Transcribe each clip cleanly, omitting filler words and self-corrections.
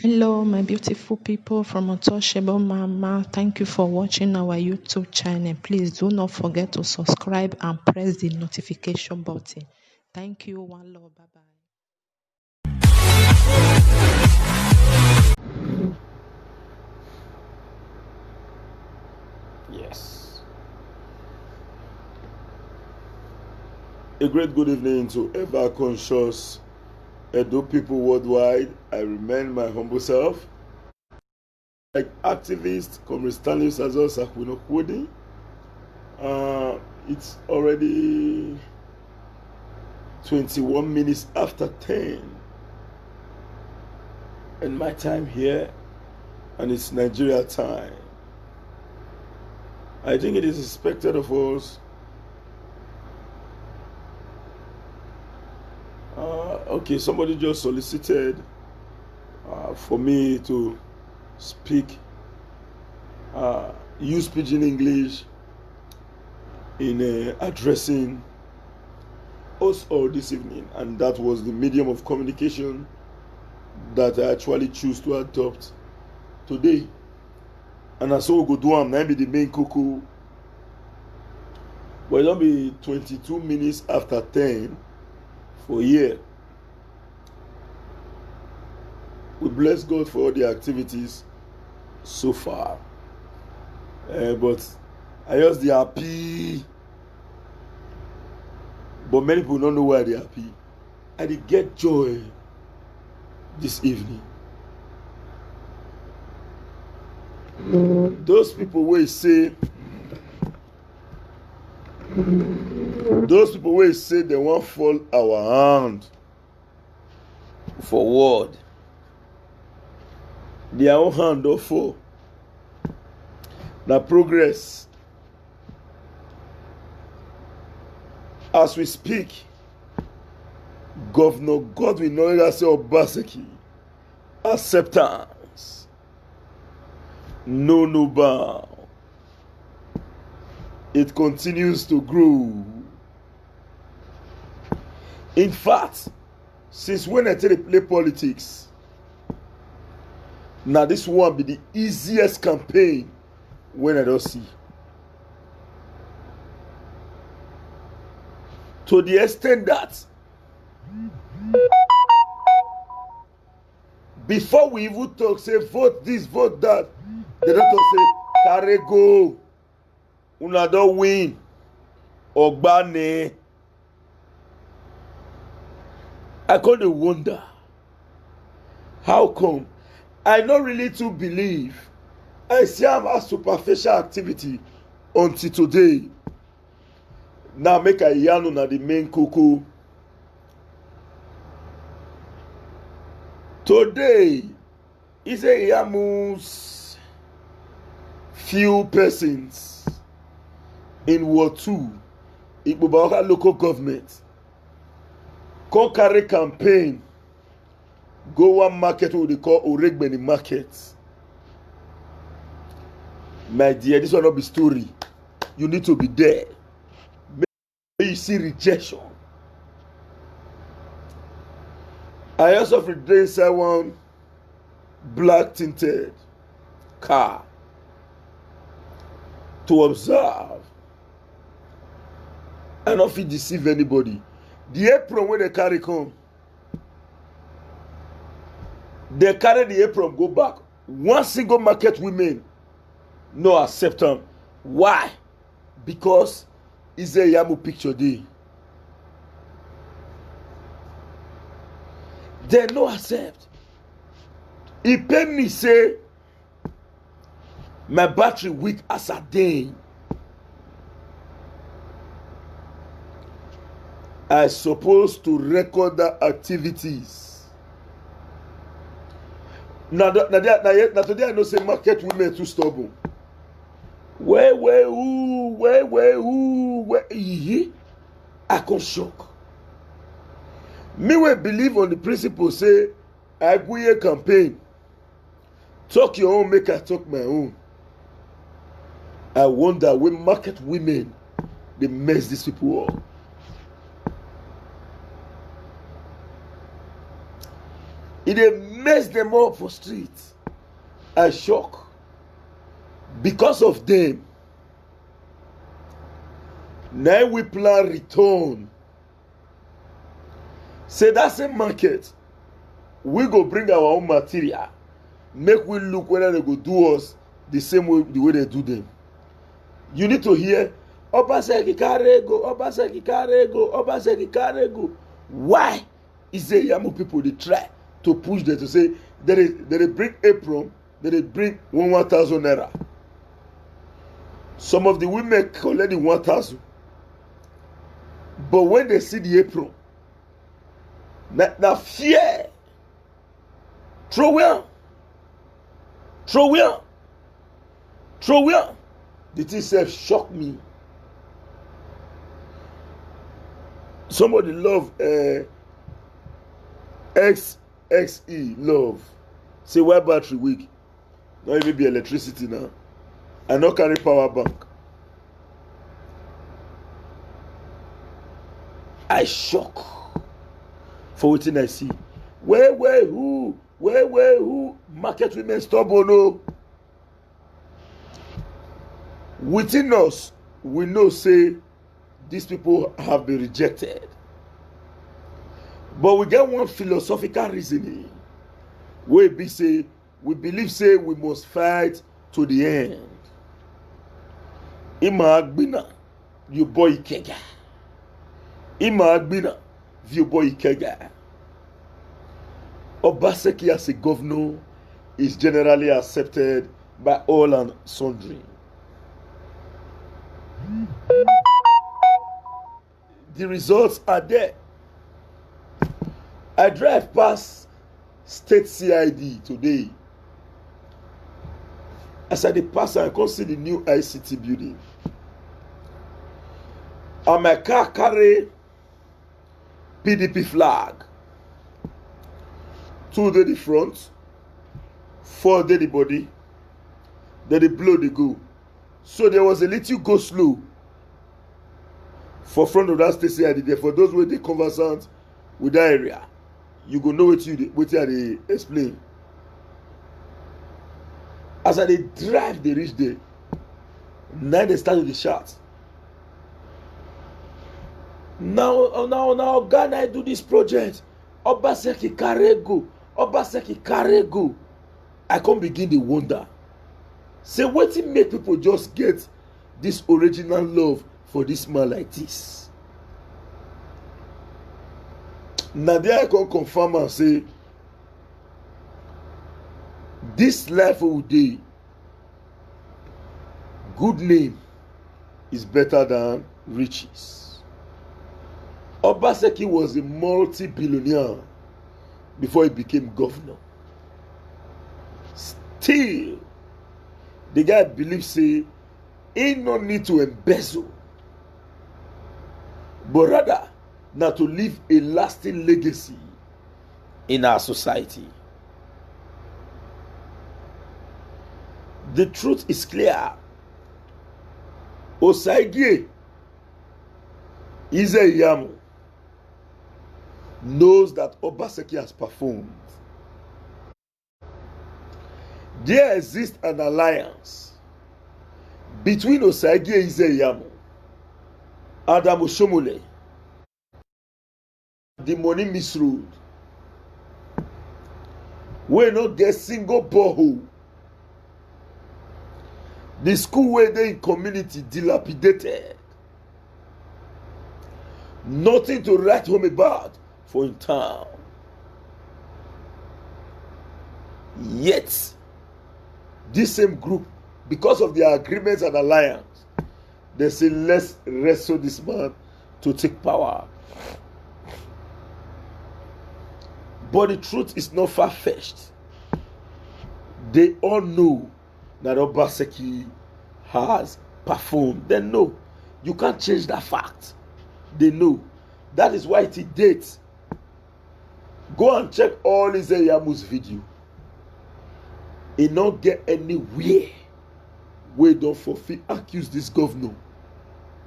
Hello, my beautiful people from Untouchable Mama. Thank you for watching our YouTube channel. Please do not forget to subscribe and press the notification button. Thank you. One love. Bye bye. Yes. A great good evening to ever conscious Edo people worldwide. I remain my humble self. Like activist, Comrade Stanley Osazee. It's already 21 minutes after 10. And my time here, and it's Nigeria time. I think it is expected of us. Okay, somebody just solicited for me to speak, use pidgin English in addressing us all this evening, and that was the medium of communication that I actually choose to adopt today. And I saw go do am na be the main cocoa. But it don't be 22 minutes after 10 for here. We bless God for all the activities so far. But I just the happy. But many people don't know why they're happy. I did get joy this evening. Those people will say they won't fall our hand for word. Their own hand don't fall. Now progress. As we speak, Governor Godwin Noyase Obaseki, acceptance, no bow. It continues to grow. In fact, since when I tell you play politics, now this one be the easiest campaign when I don't see. To the extent that before we even talk, say vote this, vote that, they don't talk say carry go, una don't win, ogbane. I kind of wonder how come I not really to believe I see am as superficial activity until today. Now make a yarn on the main cocoa. Today is a IYAMU's few persons in Ward 2, Ikpoba Okha local government, come carry campaign, go one market what they call Oregbeni market. My dear, this will not be story. You need to be there. Maybe you see rejection. I also redrain one black tinted car to observe. I don't feel deceive anybody. The apron when they carry come, they carry the apron go back. One single market women no accept them. Why? Because it's a IYAMU picture day. They no accept. He pay me say my battery weak as a day. I supposed to record the activities. Now today I know say market women too stubborn. Where, I can shock. Me will believe on the principle say I go here campaign. Talk your own, make I talk my own. I wonder when market women they mess these people up. It mess them up for street. I shock. Because of them. Now we plan return. Say that's a market. We go bring our own material. Make we look whether they go do us the same way the way they do them. You need to hear Obaseki Karego, Obaseki Karego, Obaseki Karego. Why is the IYAMU people they try to push them to say they bring apron, they bring 1,000 naira. Some of the women collect the 1,000. But when they see the apron, now fear. Throw in. The thing self shock me. Somebody love XXE love. Say why battery weak? Not even be electricity now. I not carry power bank. I shock for what I see. Where who market women stubborn no. Within us, we know say these people have been rejected. But we get one philosophical reasoning. We believe say we must fight to the end. Ima Agbina, you boy Kega. Ima Agbina, you boy Kega. Obaseki as a governor is generally accepted by all and sundry. The results are there. I drive past State CID today. As I pass, I can see the new ICT building. And my car carry PDP flag. 2 dey the front, 4 dey the body, then they blow the go. So there was a little go slow for front of that station I did there. For those where they conversant with that area, you go know what they explain. As I they drive, they reach there. Now they start with the shot. Now, Ghana, I do this project. Obaseki Karego. I can't begin to wonder. Say, what it make people just get this original love for this man like this? Now there I can confirm and say, this life of day, good name is better than riches. Obaseki was a multi-billionaire before he became governor. Still, the guy believes say he no need to embezzle, but rather not to leave a lasting legacy in our society. The truth is clear. Osazee IYAMU knows that Obaseki has performed. There exists an alliance between Osazee IYAMU, Adam Oshomole, the money misruled. We not get single borehole. The school where they in community dilapidated. Nothing to write home about for in town. Yet, this same group, because of their agreements and alliance, they say let's wrestle this man to take power. But the truth is not far-fetched. They all know that Obaseki has performed. They know. You can't change that fact. They know. That is why it dates. Go and check all IYAMU's video. It not get anywhere where don't fulfill accuse this governor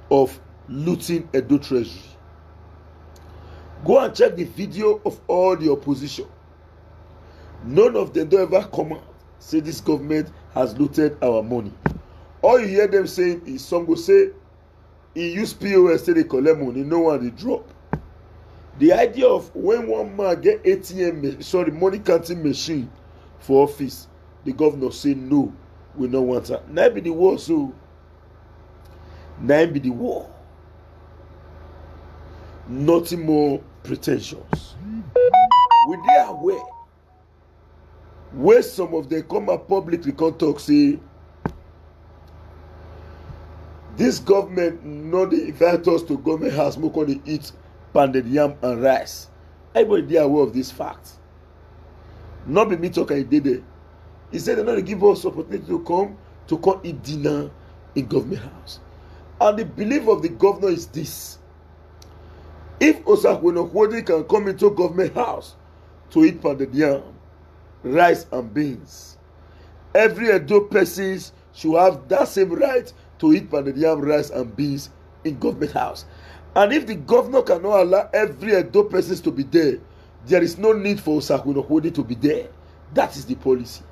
of looting Edo Treasury. Go and check the video of all the opposition. None of them don't ever come out say this government has looted our money. All you hear them saying is some go say he use POS say they collect money, no one they drop. The idea of when one man get money counting machine for office, the governor say no, we don't want that. Now be the war, so now be the war. Nothing more pretensions. We they aware where some of them come up publicly come talk say this government no dey invite us to government house make we dey eat pounded yam and rice. Everybody dey aware of this fact. Not be me talk and he dey there. He said they no dey give us opportunity to come eat dinner in government house. And the belief of the governor is this: if Osazee can come into government house to eat pounded yam, rice and beans, every Edo person should have that same right to eat pounded yam, rice and beans in government house. And if the governor cannot allow every Edo person to be there, there is no need for Osazee to be there. That is the policy.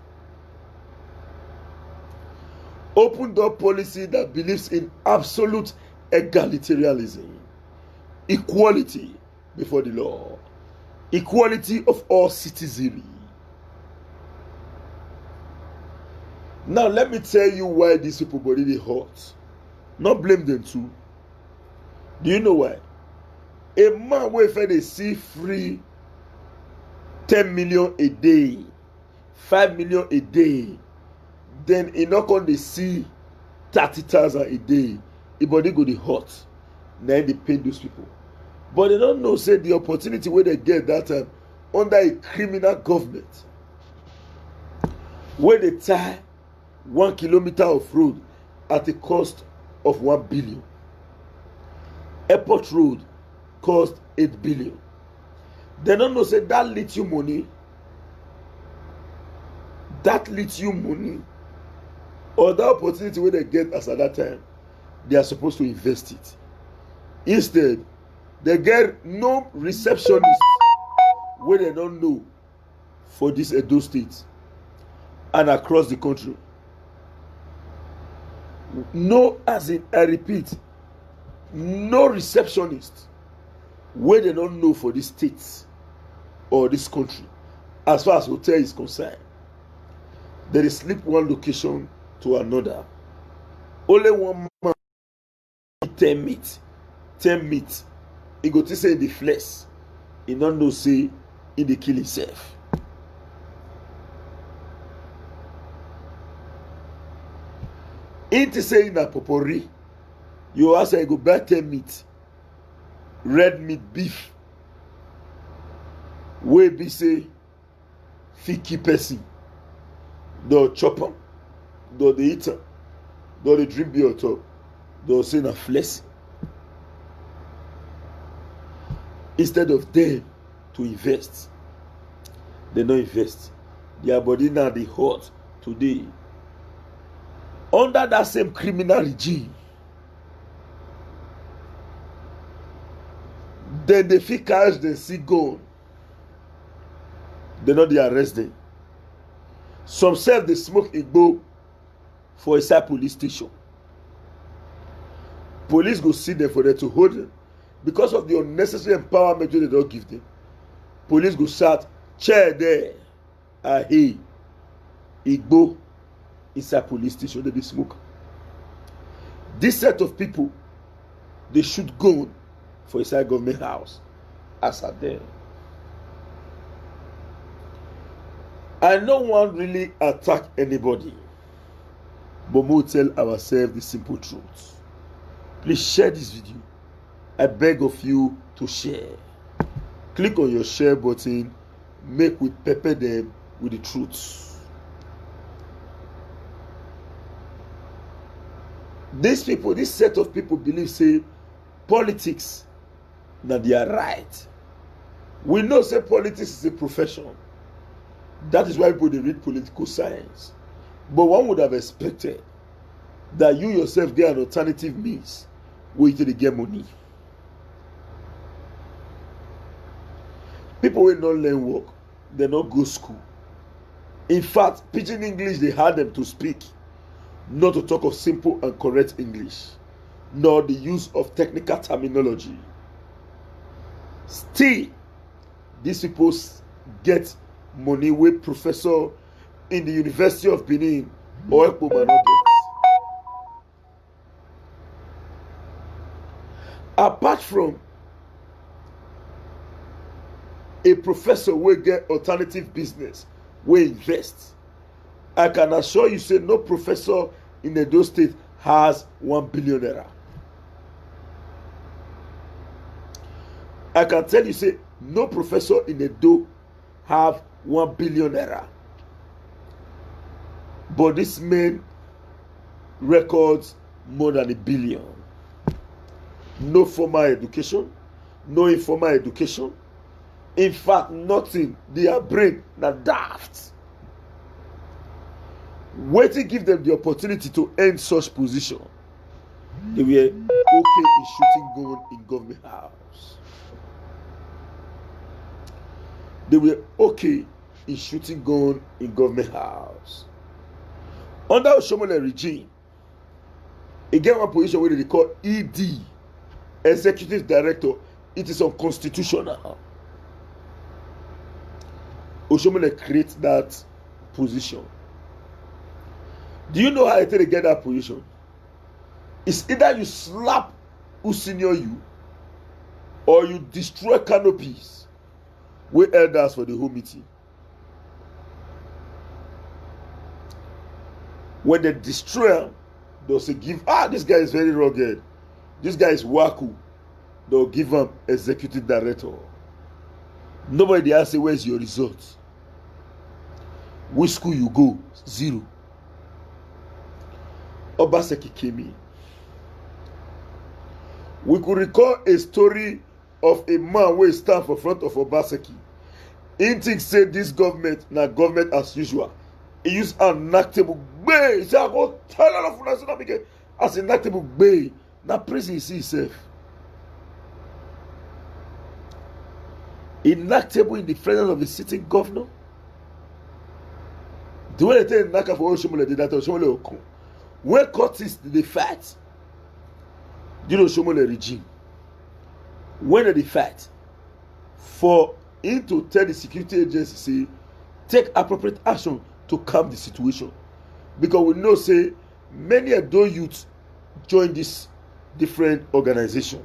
Open door policy that believes in absolute egalitarianism, equality before the law, equality of all citizenry. Now let me tell you why these people body dey hot. Not blame them too. Do you know why? A man wey fit dey see free 10 million a day, 5 million a day, then he not going to see 30,000 a day. His body go dey hot. Now they pay those people. But they don't know say the opportunity where they get that time under a criminal government, where they tie 1 kilometer of road at a cost of 1 billion. Airport road cost 8 billion. They don't know say that lithium money, or that opportunity where they get as at that time, they are supposed to invest it. Instead, they get no receptionist where they don't know for this Edo state and across the country. No, as in, I repeat, no receptionist where they don't know for this state or this country as far as hotel is concerned. They dey sleep one location to another. Only one man 10 meat. He go to say in the flesh. He don't know say he dey kill himself. Into say in a popori, you ask I go buy 10 meat, red meat, beef. Wey be say fit keep person. They'll chop them, they'll eat them, they'll drink beer on top, they'll say na flesh. Instead of them to invest, they don't invest. Their body now they hot today. Under that same criminal regime, then they fit catch the see gone. They not they arrest them. Some say they smoke Igbo for a side police station. Police go see them for them to hold them. Because of the unnecessary empowerment they don't give them. Police go shout, chair there. Hey, Igbo inside police station, they smoke. This set of people, they should go for inside government house as are there. I no one really attack anybody, but we tell ourselves the simple truth. Please share this video. I beg of you to share. Click on your share button. Make we pepper them with the truth. These people, this set of people believe say politics that they are right. We know say politics is a profession. That is why people they read political science. But one would have expected that you yourself get an alternative means where you get money. People will not learn work, they not go school. In fact, pidgin English they had them to speak, not to talk of simple and correct English, nor the use of technical terminology. Still, these people get money with professor in the University of Benin or Ikpoba no get. Apart from a professor will get alternative business, will invest. I can assure you, say no professor in Edo State has 1 billion naira. I can tell you, say no professor in Edo have 1 billion naira. But this man records more than 1 billion. No formal education, no informal education. In fact, nothing. Their brain na daft. Waiting give them the opportunity to end such position. They were okay in shooting gun in government house. They were okay in shooting gun in government house. Under Oshiomhole regime, again one position where they call ED, Executive Director. It is unconstitutional. Oshiomhole creates that position. Do you know how they get that position? It's either you slap who senior you, or you destroy canopies with elders for the whole meeting. When they destroy them, they'll say, this guy is very rugged. This guy is waku. They'll give him executive director. Nobody asks, where's your result? Which school you go? 0. Obaseki came in. We could recall a story of a man who stand for front of Obaseki. He said this government, na government as usual. He used an inactable bay. He said, I go tell all of us as inactable bay. Now prison he see himself. Inactable in the presence of the sitting governor. The way they tell Naka for Oshiomhole did that, Oshiomhole Okha. When courtists did they fight? You know Oshiomhole regime. When did they fight? For him to tell the security agency, say, take appropriate action to calm the situation. Because we know, say, many of those youths join this different organization.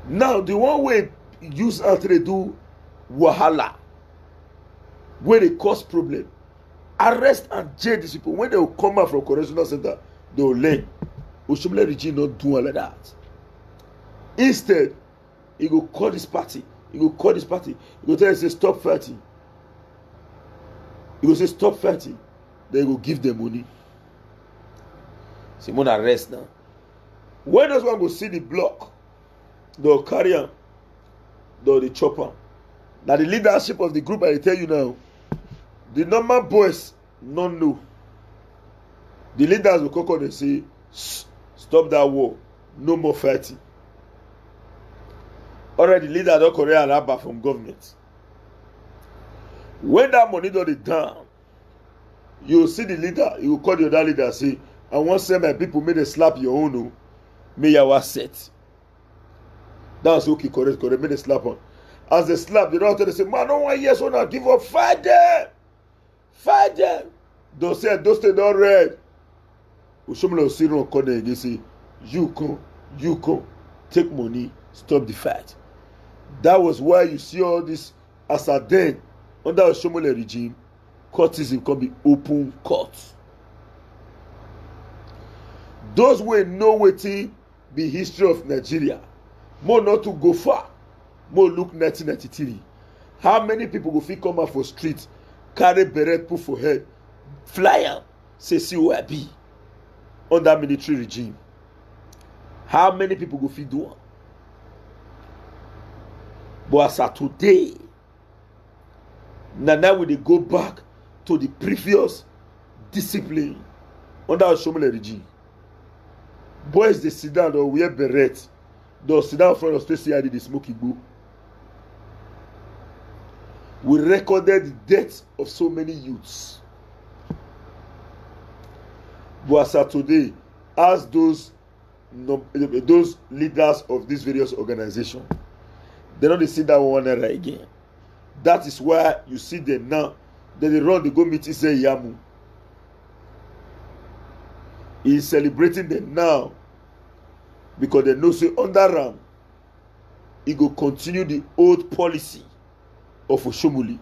Now, the one way use after they do wahala, where they cause problem, arrest and jail these people. When they will come out from correctional center, they will learn. Oshiomhole regime not doing like that. Instead, he go call this party. He go call this party. He go tell them, say, stop fighting. He go say, stop fighting. Then he go give them money. Say, "Mona arrest now." When those one go see the block, they'll carry him. They'll chop him. Now the leadership of the group, I tell you now, the normal boys don't know. The leaders will come and say, stop that war. No more fighting. Already the leader don't correct an abba from government. When that money don't down, you will see the leader, you will call the other leader and say, I want to say my people may they slap your own, no. May you was set. That's okay, correct, may they slap on. As they slap, they don't tell them, say, man, no one yes, now give up, fight them. Fight them. Those say, those stay not red. Oshiomhole will see no corner again, say, you come, take money, stop the fight. That was why you see all this as a then under Oshiomhole regime, courtism can be open court. Those who know wetin be history of Nigeria, more not to go far, more look 1993. How many people go fit come out for street, carry beret put for head, fly am, say see who I be under military regime? How many people go fit do am? But as of today, now we dey go back to the previous discipline under Oshiomhole regime. Boys they sit down, they'll wear beret, they'll sit down in front of state CID, they smoke igbo. we recorded the death of so many youths. But as of today, as those leaders of these various organizations, they don't see that one again. That is why you see them now. Then they run, they go meet IYAMU. He is celebrating them now because they know say under Ram, he go continue the old policy of Oshomole,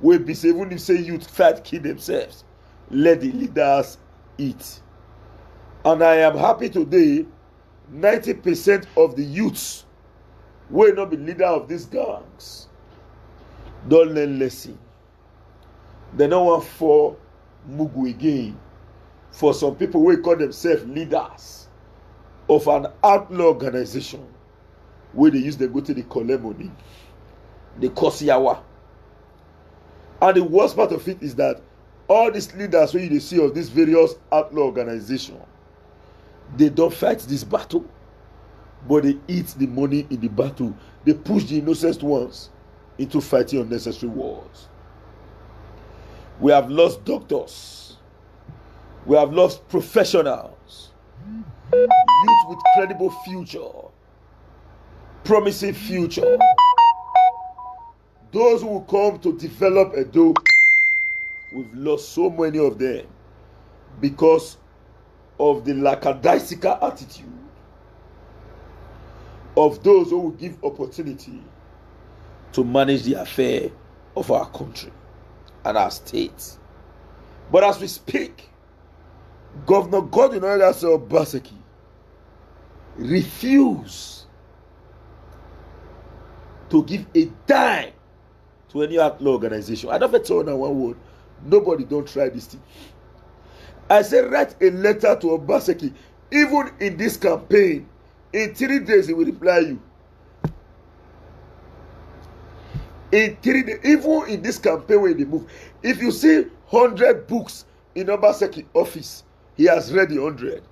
where be say even if say youth fight kill themselves, let the leaders eat. And I am happy today, 90% of the youths will not be leader of these gangs. Don't learn lesson. They don't want for Mugu again. For some people who call themselves leaders of an outlaw organization, where they use them go to the collect money, the Kosiyawa. And the worst part of it is that all these leaders where you see of these various outlaw organizations, they don't fight this battle, but they eat the money in the battle. They push the innocent ones into fighting unnecessary wars. We have lost doctors. We have lost professionals. Youth with credible future. Promising future. Those who will come to develop a Edo, we've lost so many of them because of the lackadaisical attitude of those who will give opportunity to manage the affair of our country and our state. But as we speak, Governor Godwin Obaseki refused to give a dime to any outlaw organization. I don't tell you one word. Nobody don't try this thing. I said write a letter to Obaseki. Even in this campaign, in 3 days he will reply you. In 3 days, even in this campaign when they move, if you see 100 books in Obaseki office, he has read the 100.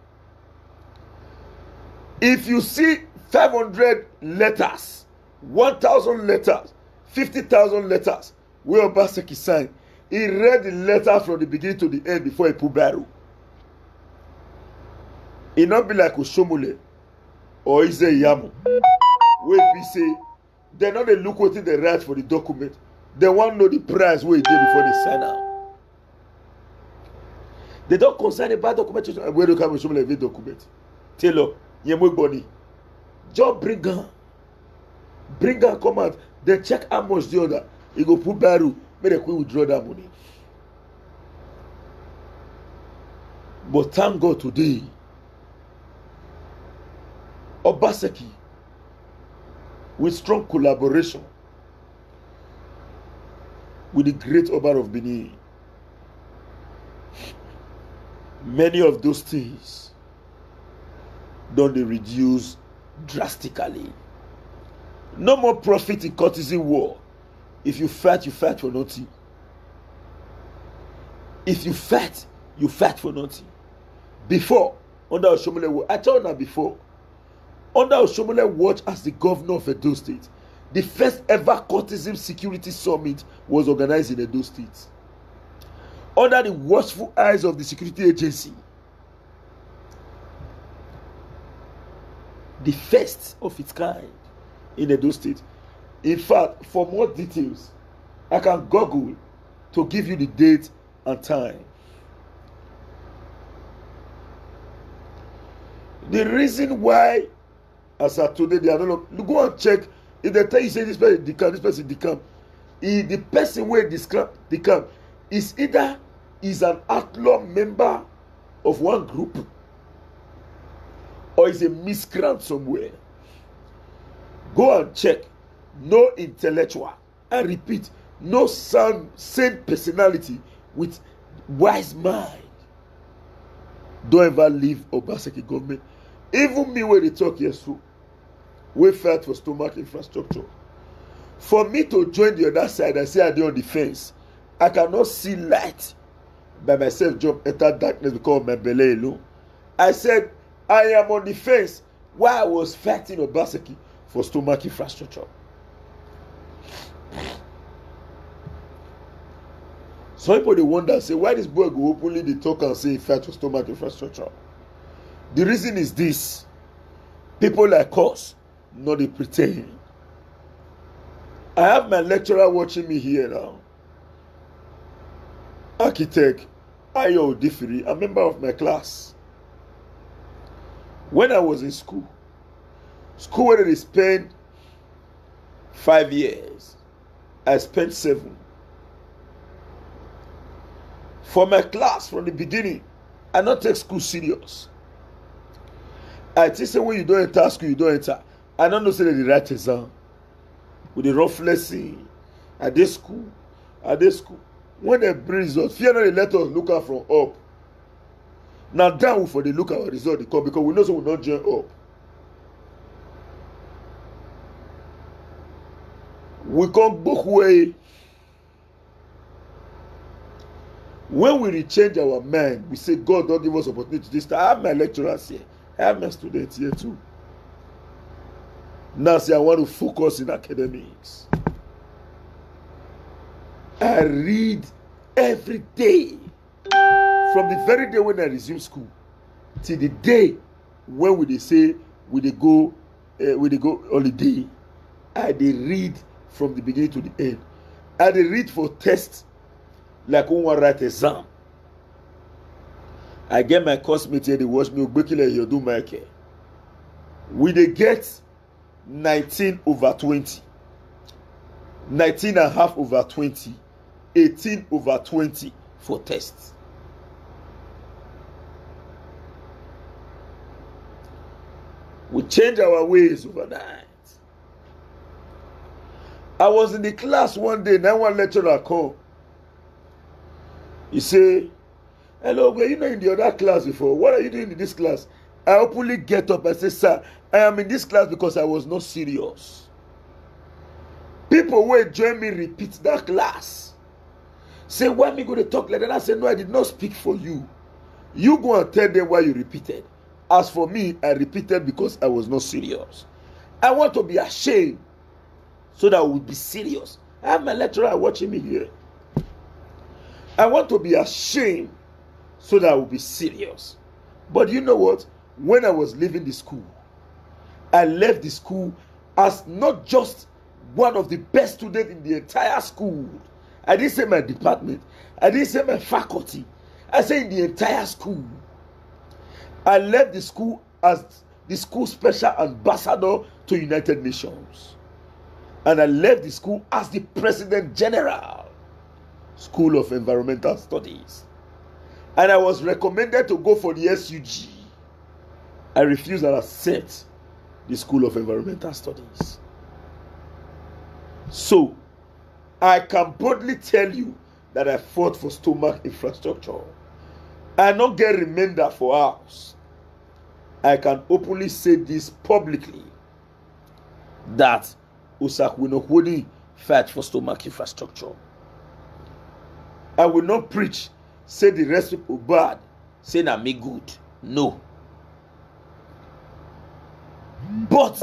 If you see 500 letters, 1,000 letters, 50,000 letters where Obaseki signed, he read the letter from the beginning to the end before he put barrel. It not be like Oshomole or IYAMU. Where we say they not they look what they write for the document. They want to know the price where it did before they sign out. They don't concern about documentation where they come Oshomole every document. Taylor, Yemo Boni. Just bring her come out. They check how much the other. He go put barrel. Make they quick withdraw that money. But thank God today, Obaseki, with strong collaboration with the great Oba of Benin, many of those things don't they reduce drastically. No more profit in courtesan war. If you fight for nothing. If you fight for nothing. Before, under Oshomole, I told you before, under Oshomole watch as the governor of Edo State, the first ever courtesan security summit was organized in Edo State. Under the watchful eyes of the security agency. The first of its kind in Edo State. In fact, for more details, I can Google to give you the date and time. The reason why, as of today, they are not. Go and check. If they tell you say this person decamp, this person decamp, the person where decamp is either is an outlaw member of one group or is a miscreant somewhere. Go and check. No intellectual, I repeat, no sane personality with wise mind don't ever leave Obaseki government. Even me when they talk yes, we fight for stomach infrastructure. For me to join the other side and say I do on the fence, I cannot see light by myself jump enter darkness because of my belly alone. I said I am on the fence while I was fighting Obaseki for stomach infrastructure. Some people they wonder, say, why this boy go openly they talk and say fight for stomach infrastructure? The reason is this: people like us, not they pretend. I have my lecturer watching me here now. Architect Ayo Odifiri, a member of my class. When I was in school where they spent 5 years, I spent 7. For my class from the beginning, I not take school serious. I think say when you don't enter school, you don't enter. I don't know say they write exam with the rough lesson at this school. When they bring results, fear not they let us look out from up. Now down for the look at our result they come, because we know so we not join up. We come both way. When we rechange our mind, we say God don't give us opportunity to this. I have my lecturers here. I have my students here too. Now say I want to focus in academics. I read every day. From the very day when I resume school till the day when we they say we they go holiday, I they read from the beginning to the end. I they read for tests like when I write exam. I get my classmates here, they watch me, you do my care. We they get 19/20, 19.5/20, 18/20 for tests. We change our ways overnight. I was in the class one day, now one lecturer called. He say, hello, were you not in the other class before? What are you doing in this class? I openly get up and say, sir, I am in this class because I was not serious. People who join me repeat that class. Say, why me go to talk like that? I say, no, I did not speak for you. You go and tell them why you repeated. As for me, I repeated because I was not serious. I want to be ashamed so that I will be serious. I have my lecturer watching me here. I want to be ashamed so that I will be serious. But you know what? When I was leaving the school, I left the school as not just one of the best students in the entire school. I didn't say my department. I didn't say my faculty. I said in the entire school. I left the school as the school special ambassador to United Nations. And I left the school as the President General, School of Environmental Studies. And I was recommended to go for the SUG. I refused and accept the School of Environmental Studies. So, I can boldly tell you that I fought for stomach infrastructure. I not get remainder for house. I can openly say this publicly that Osazee will not fight for stomach infrastructure. I will not preach, say the rest people bad, say na me good. No. But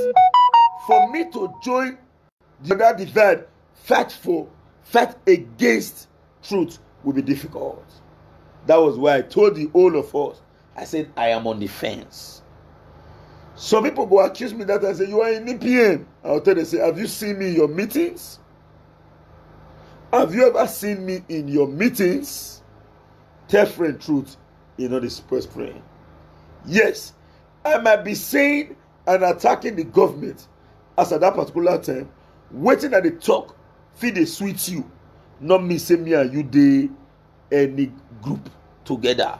for me to join the other divide, fight against truth will be difficult. That was why I told the all of us, I said I am on the fence. Some people go accuse me that I say you are in EPM. I'll tell them, say, have you seen me in your meetings? Have you ever seen me in your meetings? Tell friend truth, you know the suppressed praying. Yes, I might be saying and attacking the government as at that particular time, waiting at the talk, feed they sweet you. Not me say me and you dey any group together.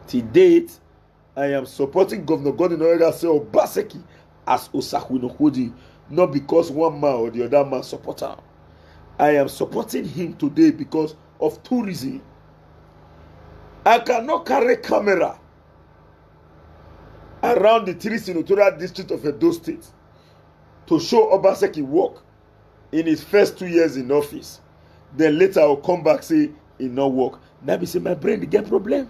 To date, I am supporting Governor Gordon Oyegase Obaseki as Osazee, not because one man or the other man support him. I am supporting him today because of 2 reasons. I cannot carry camera around the 3 senatorial district of Edo State to show Obaseki work in his first 2 years in office. Then later I'll come back say he no work. Now be say my brain dey get problem.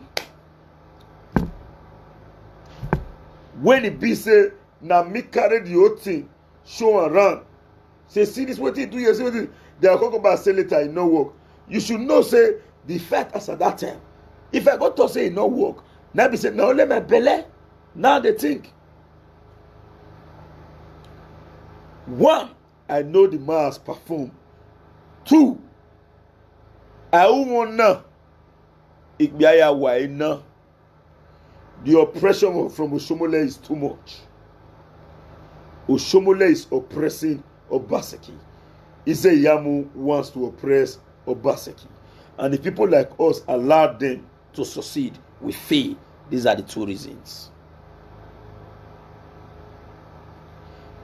When it be say na me carry the whole thing show around, say see this wetin 2 years, they are come back say later he no work. you should know say the fight as at that time. If I go to say it no work, now be say now let my belly. Now they think. One, I know the man has performed. Two, I won't know. The oppression from Oshomole is too much. Oshomole is oppressing Obaseki. IYAMU wants to oppress Obaseki. And if people like us allow them to succeed, we fail. These are the two reasons.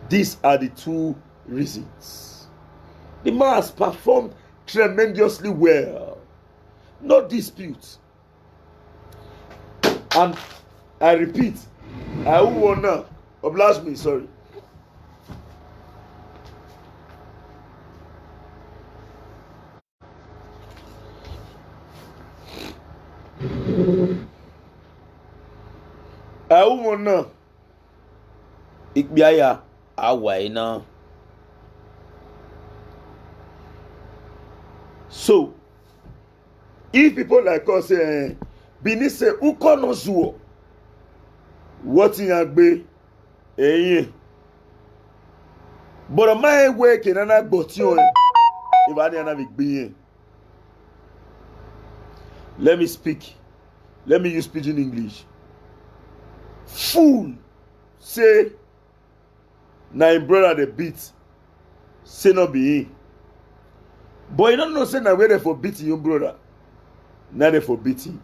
These are the two reasons. The man has performed tremendously well. No dispute. And I repeat, I wanna oblige me, sorry. I wanna Ikbiaya Awaina. So, if people like us say, Bini say, Ukono Zuo, what in Agbe, but a man working and I got you if I didn't have it being. Let me speak. Let me use pidgin English. Fool say, na him brother the beat, say not be him. But you don't know say na where they for beating your brother. Now they for beating.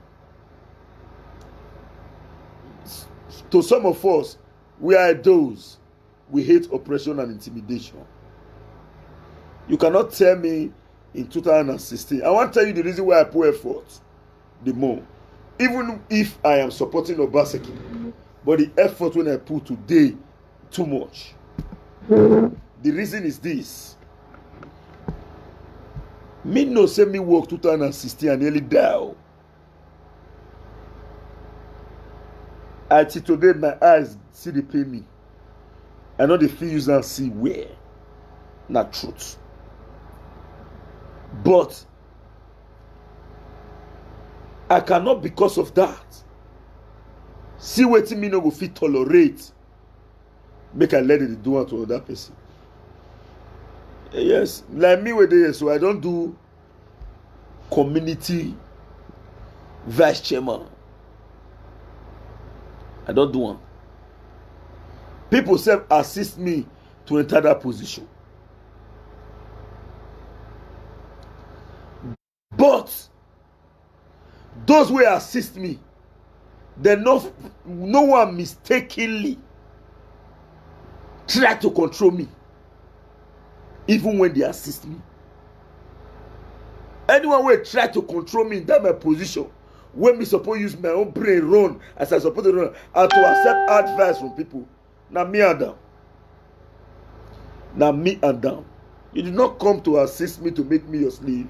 To some of us, we are those. We hate oppression and intimidation. You cannot tell me in 2016. I want to tell you the reason why I put effort the more. Even if I am supporting Obaseki, but the effort when I put today, too much. The reason is this. Me no say me work 2016 and nearly die. Until today, my eyes see the pain me. I know the feel use and see where. Not truth. But I cannot, because of that, see what me no go fit tolerate. Make I let it do it to another person. Yes, like me with this, so I don't do community vice chairman. I don't do one. People say assist me to enter that position. But those who assist me, they no one mistakenly try to control me, even when they assist me. Anyone will try to control me in that my position, when me suppose use my own brain run as I suppose to run, and to accept advice from people. Now me and them. Now me and them. You did not come to assist me to make me your slave.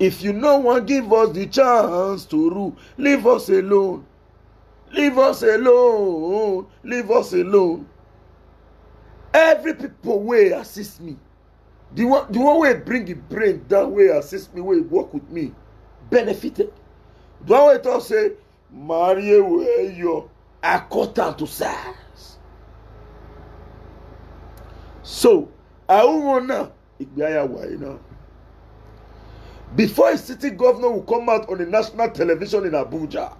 If you no one give us the chance to rule, leave us alone. Leave us alone. Leave us alone. Every people will assist me. The one way bring the brain down, way assist me, way work with me, benefited. The one way talk say, Marie where you are cut down to size. So I wanna Ikbiaya Waina. Before a city governor will come out on the national television in Abuja,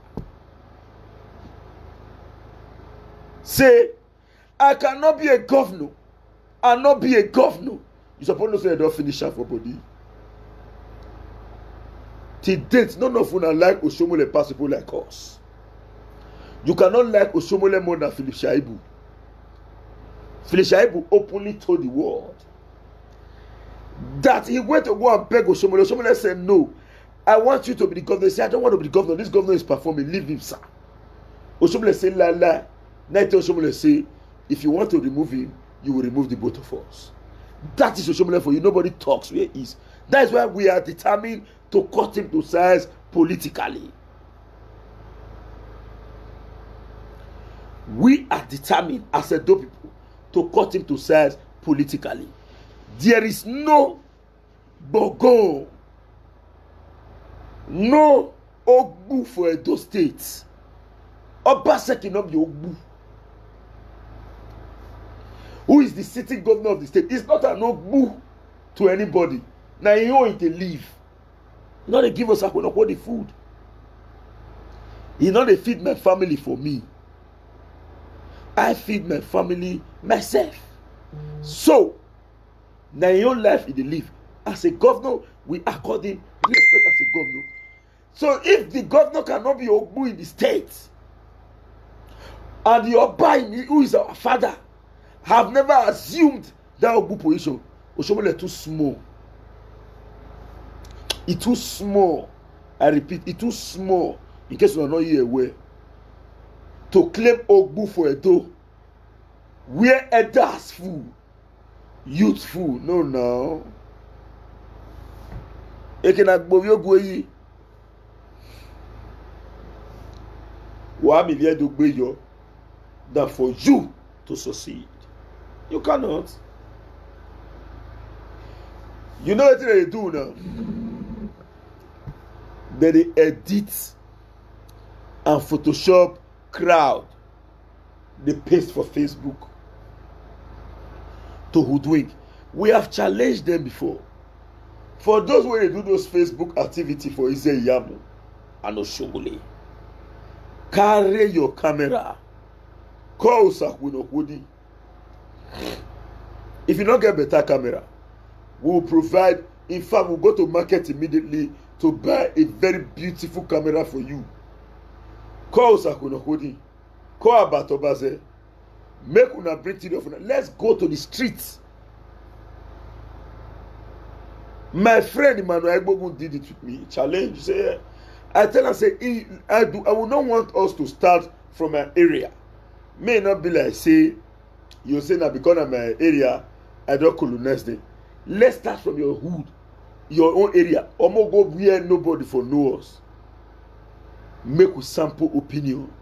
say, I cannot be a governor. I not be a governor. You suppose to say I don't finish her for body. Till date, none of you like Oshomole pass people like us. You cannot like Oshomole more than Philip Shaibu. Philip Shaibu openly told the world that he went to go and beg Oshomole. Oshomole said, no, I want you to be the governor. He said, I don't want to be the governor. This governor is performing. Leave him, sir. Oshomole said, la la. Now Oshomole say, if you want to remove him, you will remove the both of us. That is Oshomole for you. Nobody talks where he is. That is why we are determined to cut him to size politically. We are determined as a dope people to cut him to size politically. There is no Bogo, no Ogbu for Edo State. Obaseki cannot be Ogbu. Who is the sitting governor of the state? It's not an Ogbu to anybody. Now you know it leave. Not they give us the food. He not they feed my family for me. I feed my family myself. So now your life in the live. As a governor, we accord him respect as a governor. So if the governor cannot be Ogbu in the state, and the Oba who is our father have never assumed that Ogbu position, Oshomole too small. It's too small. I repeat, it's too small. In case you are not here aware, to claim Ogbu for Edo, where Eda's full, youthful. No, no. That for you to succeed, you cannot. You know what they do now? That they edit and Photoshop crowd. They paste for Facebook to hoodwink. We have challenged them before. For those who do those Facebook activity for IYAMU and Oshogole, carry your camera. Call Sakwinokodi. If you don't get better camera, we will provide. In fact, we'll go to market immediately to buy a very beautiful camera for you. Call Sakwinokodi. Call Abatobaze. Make una bring it off. Let's go to the streets. My friend Emmanuel Igbogun did it with me. Challenge. Say, I tell her, say, I will not want us to start from an area. May not be like, say, you say that because of my area, I don't colonize them. Let's start from your hood, your own area. Omo go where nobody for know us. Make we sample opinion.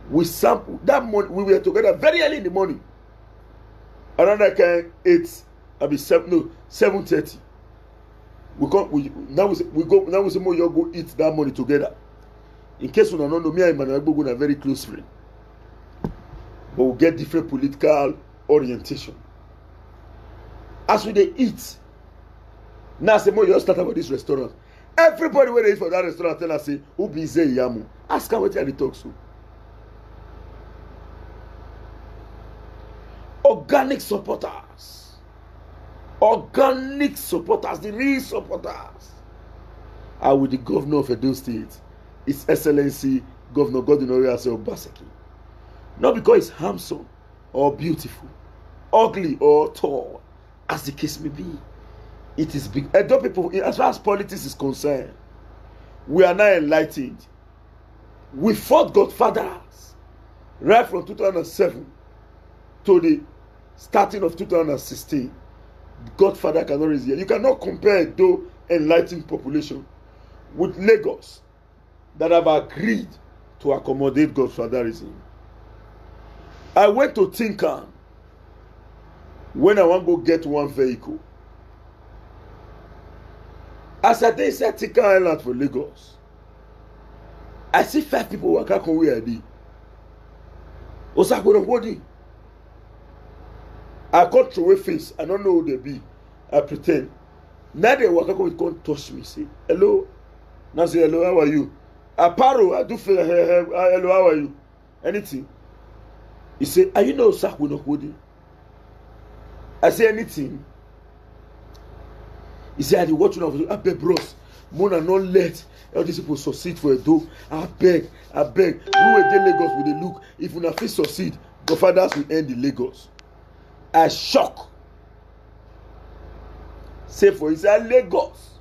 We sample that morning. We were together very early in the morning. Around that kind 8, I be 7:30. We go now. We go now. We say more. You go eat that morning together. In case you don't know, me and Emmanuel Igbogun are very close friends. But we get different political orientation. As we they eat, now say more you start about this restaurant. Everybody when they eat for that restaurant tell us say who be say IYAMU. Ask her what they talk so. Organic supporters. Organic supporters, the real supporters are with the governor of Edo State, His Excellency Governor Godwin Obaseki. Not because he's handsome or beautiful, ugly or tall, as the case may be. It is big. Edo people, as far as politics is concerned, we are now enlightened. We fought Godfathers right from 2007 to the starting of 2016. Godfather cannot raise here. You cannot compare Edo enlightened population with Lagos that have agreed to accommodate Godfatherism. I went to Tinkan when I want to go get one vehicle. As I did say Tinkan Island for Lagos, I see 5 people who come where I did. Osazee. I can't throw away face. I don't know who they be. I pretend. Now they walk come can't touch me. Say hello. Now say hello. How are you? Aparo. I do feel hello. How are you? Anything. He say, are you no Sakwinokodi? I say anything. He say, I dey watch you now. I beg bros. Mona not let all these people succeed for Edo. I beg. We will dey Lagos with the look. If una fit succeed, Godfathers will end the Lagos. I shock. Say for inside Lagos,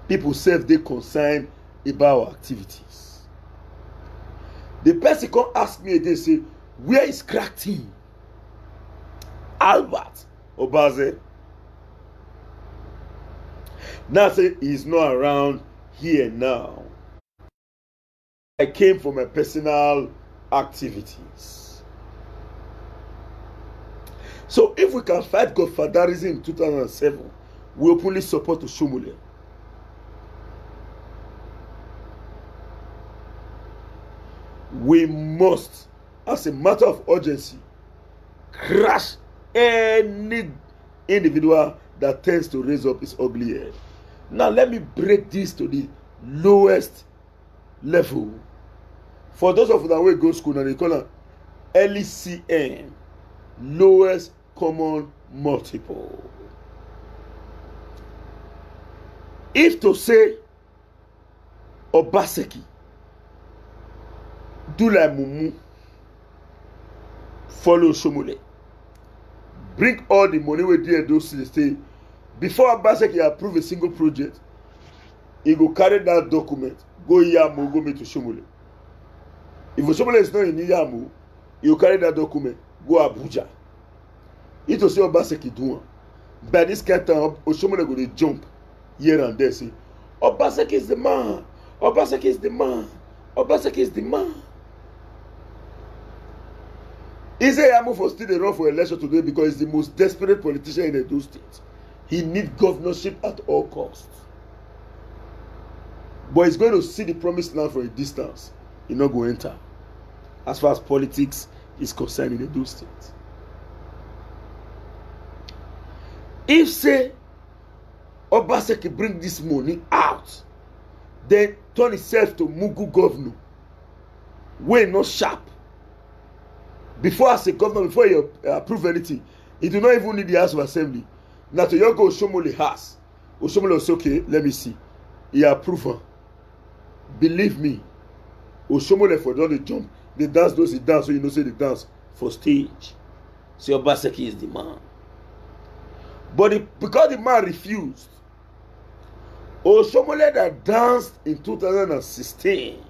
people self they concern about our activities. The person come ask me again, say, where is crack team? Albert Obaze. Now say he's not around here now. I came for my personal activities. So if we can fight godfatherism in 2007, we openly support Oshomole. We must, as a matter of urgency, crush any individual that tends to raise up his ugly head. Now let me break this to the lowest level. For those of you that will go to school, now they call it LCM, lowest common multiple. If to say Obaseki do like Mumu, follow Oshomole, bring all the money we did those to stay. Before Obaseki approve a single project, he go carry that document, go IYAMU, go meet Oshomole. If Oshomole is not in IYAMU, he will carry that document, go Abuja. It will say Obaseki do. By this kind of time, Oshomole go dey jump here and there, say, Obaseki is the man, Obaseki is the man, Obaseki is the man. IYAMU for still dey run for election today because he's the most desperate politician in Edo State. He needs governorship at all costs. But he's going to see the promised land from a distance. He's not going to enter. As far as politics is concerned in Edo State. If say Obaseki bring this money out, then turn himself to Mugu governor, wey not sharp. Before as a governor, before you approve anything, he do not even need the House of Assembly. Now to your go Oshomole has. Oshomole will say, okay, let me see. He approve her. Believe me, Oshomole for don dey jump. They dance those he dance, so you know say they dance for stage. Say Obaseki is the man. But because the man refused, Oshomole that danced in 2016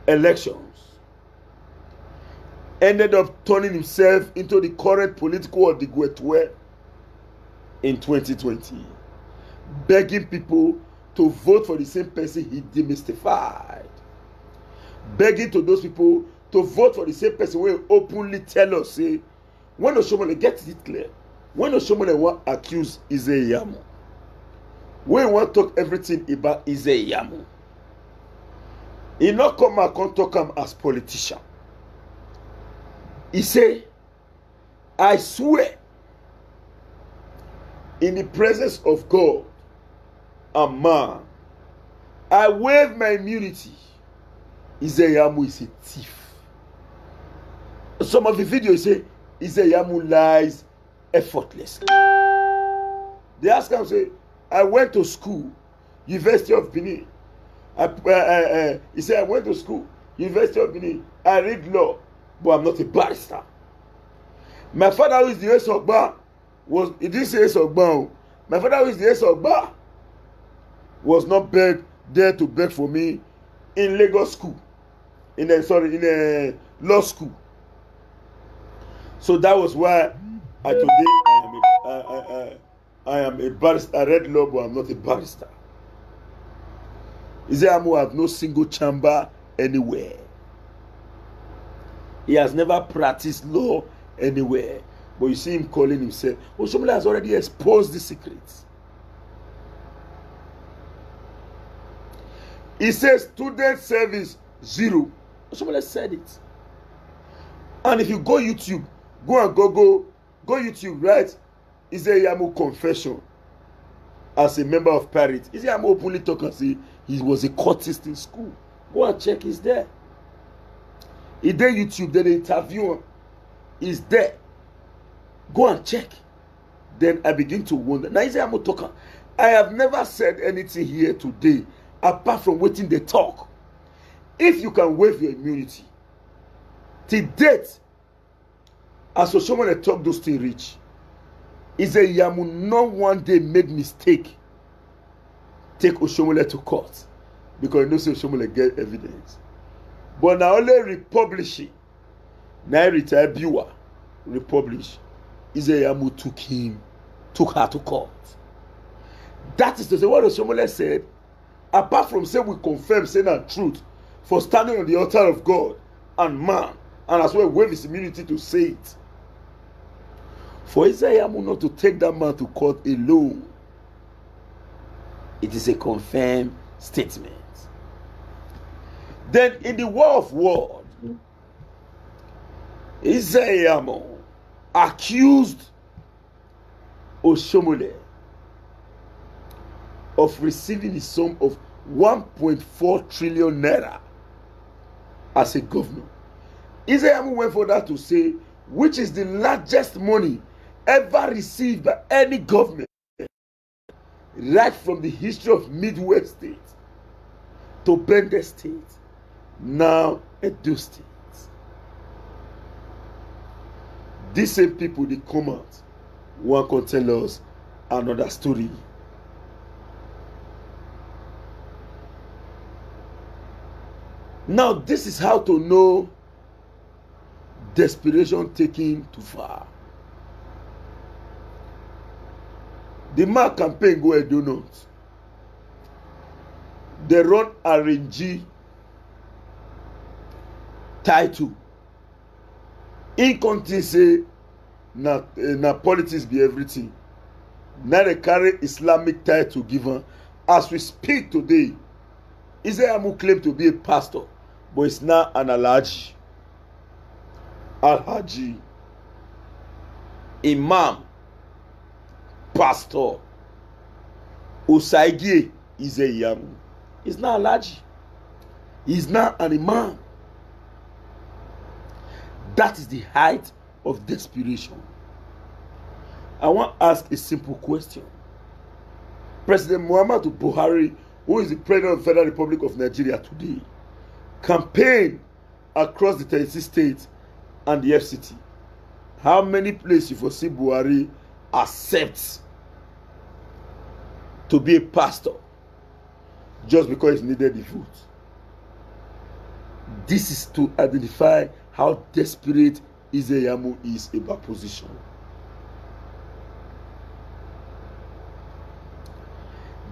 elections ended up turning himself into the current political of the Gwetwe in 2020, begging people to vote for the same person he demystified, begging to those people to vote for the same person wey openly tell us say when Oshomole get it clear, when Oshomole wan accuse IYAMU, when he wan talk everything about IYAMU, he not come out come talk am as politician. He say, I swear in the presence of God and man, I waive my immunity. IYAMU is a thief. Some of the videos say IYAMU lies effortlessly. They ask him, say, I went to school, University of Benin. He said, I went to school, University of Benin. I read law, but I'm not a barrister. My father, who is the S Ogba, he didn't say S Ogba. My father, who is the S Ogba, was not there to beg for me in Lagos school, in a law school. So that was why I am a barrister. I read law, but I'm not a barrister. IYAMU have no single chamber anywhere. He has never practiced law anywhere. But you see him calling himself. Oshomole has already exposed the secrets. He says student service 0. Oshomole said it. And if you go YouTube, go YouTube, right? IYAMU confession as a member of Parrot. IYAMU openly talk and say he was a courtist in school. Go and check, he's there. He did YouTube, then they interview him. He's there. Go and check. Then I begin to wonder. Now IYAMU talker, I have never said anything here today apart from waiting the talk. If you can waive your immunity, till date, as Oshomole talk those things reach, IYAMU not one day made mistake take Oshomole to court because you know say Oshomole get evidence. But now only republishing, now retired viewer republish, IYAMU took her to court. That is to say what Oshomole said, apart from say we confirm saying the truth for standing on the altar of God and man, and as well waive his immunity to say it. For IYAMU not to take that man to court alone, it is a confirmed statement. Then in the war of word, IYAMU accused Osomole of receiving the sum of 1.4 trillion naira as a governor. IYAMU went further to say, which is the largest money ever received by any government, right from the history of Midwest State to Bende State, now Edo State. These same people, they come out, one can tell us another story. Now, this is how to know desperation taking too far. The man campaign go Edo North. They run RNG title. In country say na politics be everything. Now they carry Islamic title given. As we speak today, IYAMU claim to be a pastor, but it's not an Alhaji. Alhaji, Imam, Pastor, Osazee is a IYAMU. He's not Alhaji. He's not an Imam. That is the height of desperation. I want to ask a simple question. President Muhammadu Buhari, who is the President of the Federal Republic of Nigeria today, campaigned across the 36 states and the FCT. How many places you foresee Buhari accepts to be a pastor just because he needed the vote? This is to identify how desperate IYAMU is about position.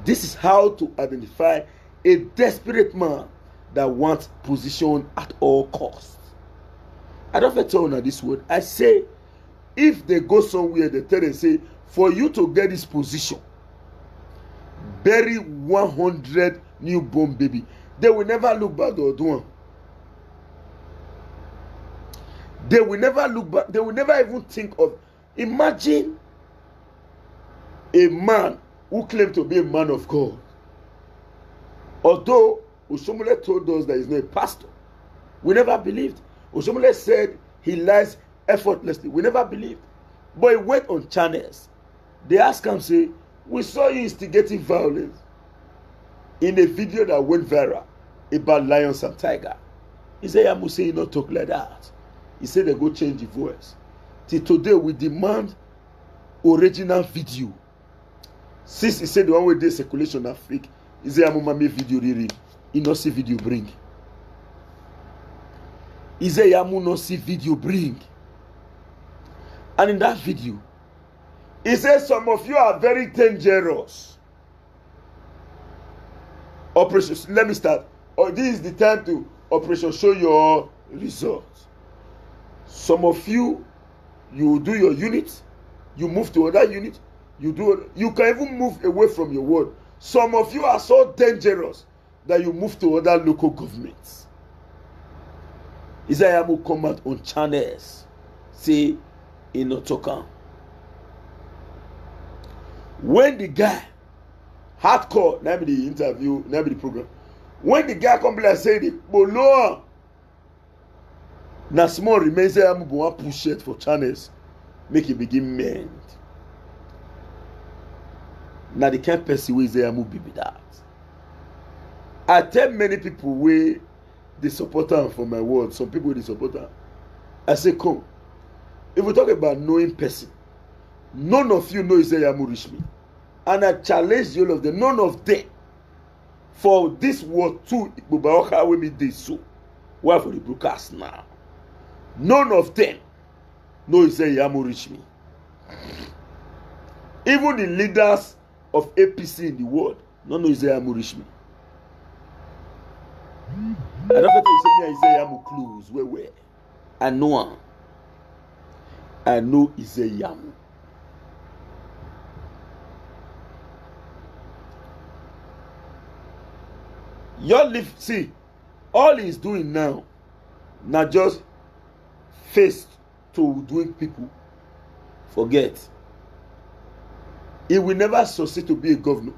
This is how to identify a desperate man that wants position at all costs. I don't tell you this word. I say, if they go somewhere, they tell them, say, for you to get this position, bury 100 newborn baby. They will never look back or do one. They will never look back. They will never even think of. Imagine a man who claimed to be a man of God. Although Osomole told us that he's not a pastor, we never believed. Osomole said he lies effortlessly. We never believed. But he went on channels. They asked him, say, we saw you instigating violence in a video that went viral about lions and tiger. He said, IYAMU say, you not talk like that. He said they go change the voice. Till today, we demand original video. Since he said the one way they circulation na fake, he said IYAMU make video really. He not see video bring. He said IYAMU not see video bring. And in that video, he said some of you are very dangerous. Operation, let me start. Oh, this is the time to operation show your results. Some of you, you do your unit, you move to other unit, you can even move away from your ward. Some of you are so dangerous that you move to other local governments. IYAMU come out on channels, say in Otokan. When the guy hardcore, now be the interview, now be the program. When the guy come and say the Bolo, na small remains IYAMU go wan push it for channels, make it begin mend. Na the kind person wey IYAMU be that. I tell many people wey they support am for my word, some people they support am. I say, come, if we talk about knowing person, none of you know IYAMU reach me. And I challenge all of them, none of them, for this word too, Ikpoba Okha wey me dey so, why for the broadcast now? None of them know IYAMU reach me. Even the leaders of APC in the world, none know IYAMU reach me. I don't think you say me IYAMU close. Where? I know him. I know IYAMU. Your live, see, all he's doing now, not just face to doing people, forget. He will never succeed to be a governor.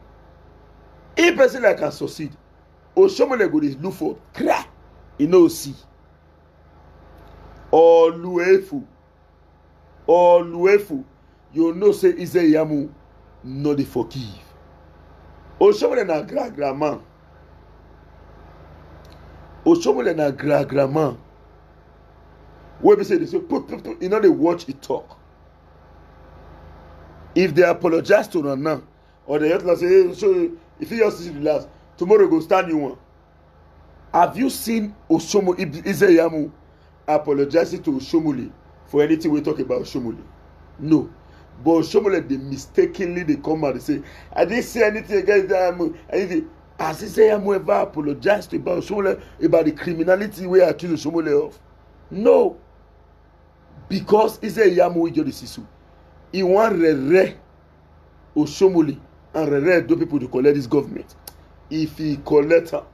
If person like can succeed, Oshomole go dey look for crack, he no see. Oluefu, you know say IYAMU no dey forgive. Oshomole na gra man. Oshomole na gra man. Wey be say they say put, you know they watch it talk. If they apologize to her now, or they just say, hey, so if you just relax, tomorrow go stand you one. Have you seen IYAMU apologizing to Oshomole for anything we talk about Oshomole? No. But Oshomole, they mistakenly they come out and say, I didn't say anything against IYAMU. Has IYAMU ever apologized about Oshomole, about the criminality we accuse Oshomole of? No. Because IYAMU is just the sisu. He want Rejec Oshomole and Rejec do people to collect this government. If he collect her,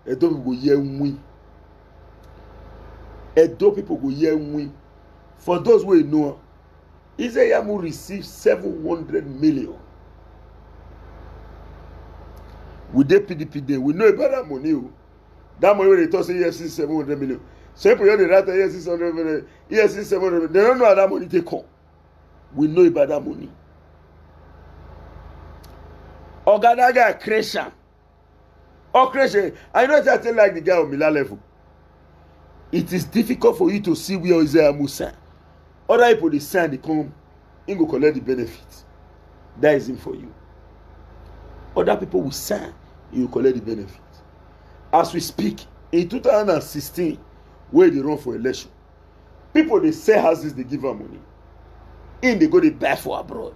Edo people go hear win. Edo people go hear win. For those who know, IYAMU received 700 million. With the PDP day, we know about that money. That money when they talk say EFCC 700 million. Some people they write EFCC 700 million, EFCC 700 million. They don't know how that money they come. We know about that money. Ogadaga Christian. Or Christian. I know that I like the guy on Mila level. It is difficult for you to see where IYAMU sign. Other people they sign, they come, and go collect the benefits. That is him for you. Other people will sign, you will collect the benefits. As we speak, in 2016, where they run for election, people they sell houses, they give them money. And they go to buy for abroad.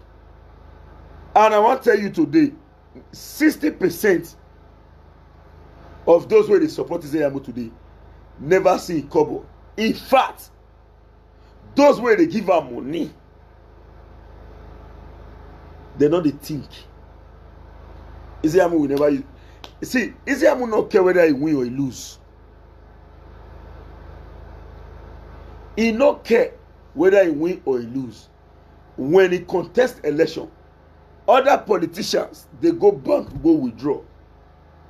And I want to tell you today, 60% of those who they support IYAMU today never see kobo. In fact, those where they give her money, they know they think. IYAMU will never use. See, IYAMU not care whether he win or he lose. He not care whether he win or he lose. When he contest election, other politicians they go bank, go withdraw.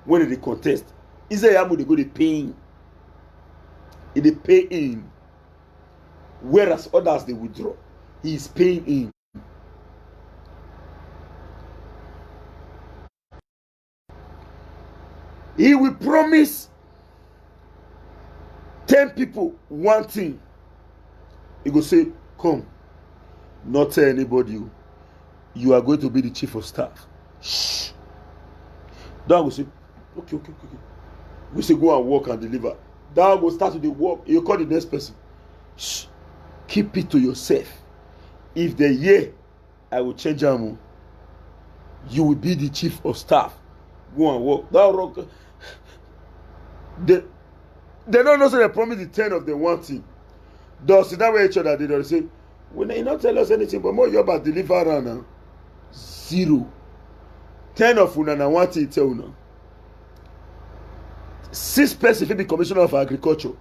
When they contest, IYAMU they go they pay in. They pay in. Whereas others they withdraw, he is paying in. He will promise 10 people one thing. He go say, come, not tell anybody you are going to be the chief of staff. Shh. Then go say, okay. We say go and work and deliver. Then go start with the work. You call the next person. Shh. Keep it to yourself. If they hear, I will change them. You will be the chief of staff. Go and work. That rock. They don't know, so they promise the 10 of them one thing. They'll sit down with each other. They say, when they not tell us anything, but more you about deliver now. 0. 10 of una one thing tell una. 6 person fit be commissioner of agriculture.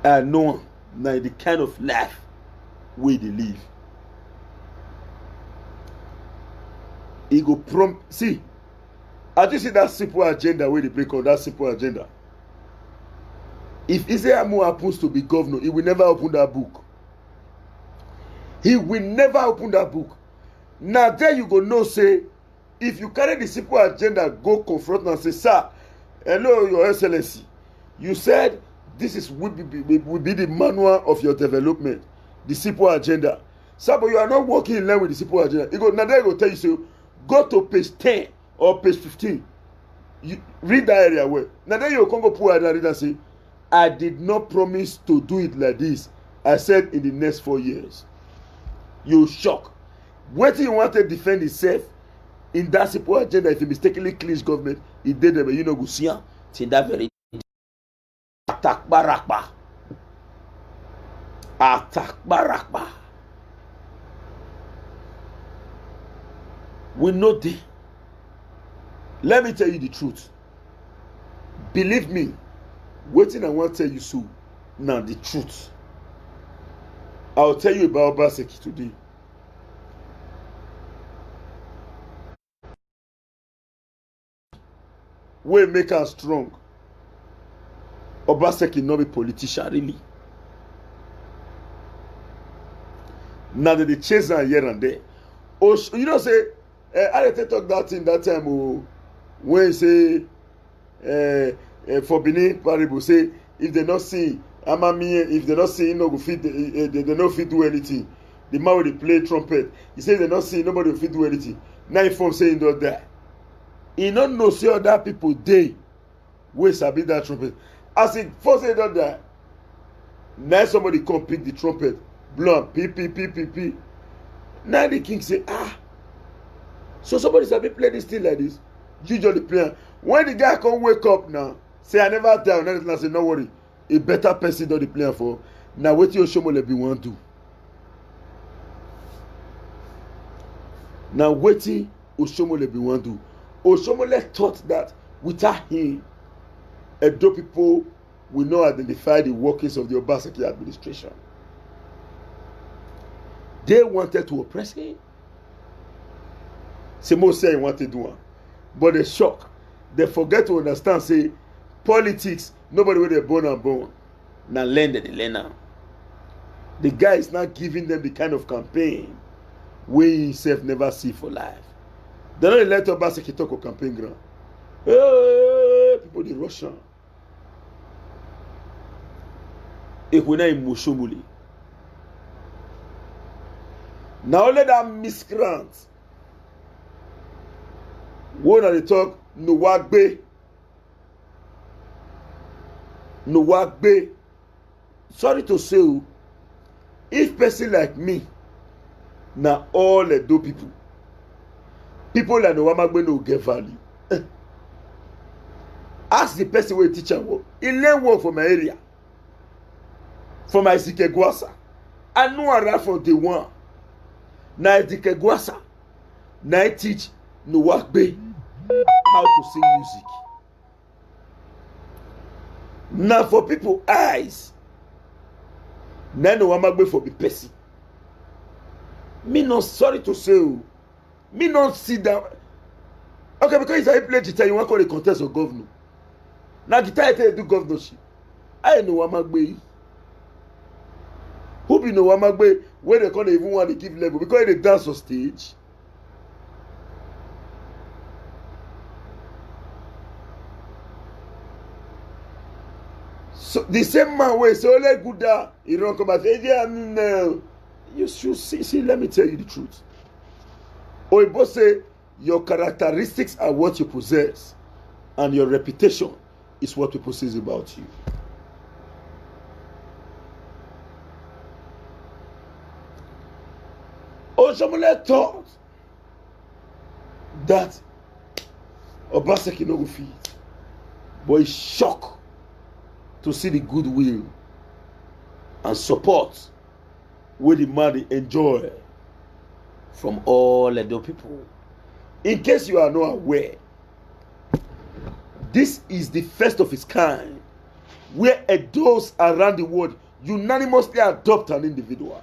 And no one now the kind of life where they live. He go see. I just see that simple agenda where they break on that simple agenda. If IYAMU happens to be governor, he will never open that book. He will never open that book. Now there you go know say, if you carry the simple agenda, go confront and say, sir, hello, your excellency. You said this is will be the manual of your development, the simple agenda. Sir, but you are not working in line with the simple agenda. He go, now there you go tell you, say, go to page 10 or page 15. You read that area well. Now then you can go pull and read and say, I did not promise to do it like this. I said in the next 4 years. You shock. What you want to defend himself in that simple agenda, if he mistakenly clinch government, he did them, you know, go see till that very attack barakba. Attack barakba. We know the Let me tell you the truth. Believe me, waiting I want to tell you so. Now the truth. I'll tell you about Obaseki today. We make us strong. Obaseki not be politician really. Now they chase her here and there. Oh, you know say, I didn't talk that thing that time. Oh, when say, for Benin Paribu say, if they not see Amami, if they not see, you know, go fit, they not fit do anything. The man will play trumpet. He say they not see, nobody will fit do anything. Now he from saying don't die. He don't know see other people dey wey sabi that trumpet. As he first say don't die, now somebody come pick the trumpet, blow am, p. Now the king say, so somebody sabi play this thing like this. Usually play am. When the guy come wake up now, say I never die. Now say no worry, a better person don dey play am for. Now wetin Oshomole be wan do? Now wetin Oshomole be wan do? Oshomole thought that without him, Edo people will not identify the workings of the Obaseki administration. They wanted to oppress him. Semo say he wanted to do it. But they shock. They forget to understand, say, politics, nobody will be born and born. Now learn that they learn now. The guy is not giving them the kind of campaign we himself never see for life. They don't let Obaseki talk of campaign ground. Hey, people they rush on. Ekuna Imoshomuli. Now let that miscreant. One of the talk no wagbe. Sorry to say, if person like me, now all the do people like no wagbe no get value. Ask the person where teacher work. He learn work from my area, from my Sikegwasa. I know around from day one. Now Sikegwasa, now I teach no wagbe how to sing music. Now for people eyes, now no wagbe for the person. Me not sorry to say, me not see that. Okay, because if I play guitar, you want to call a contest of governor. Now guitar I tell you do governorship. I know wamagbe. Who be no wamagbe where they can't even want to give level because they dance on stage. So the same man wey say ole good he don't come back. No. You should see, let me tell you the truth. Oyibo say your characteristics are what you possess, and your reputation is what people say about you. Oshomole thought that Obaseki no go fit, but he's shocked to see the goodwill and support where the man enjoy from all Edo people. In case you are not aware, this is the first of its kind where Edos around the world unanimously adopt an individual.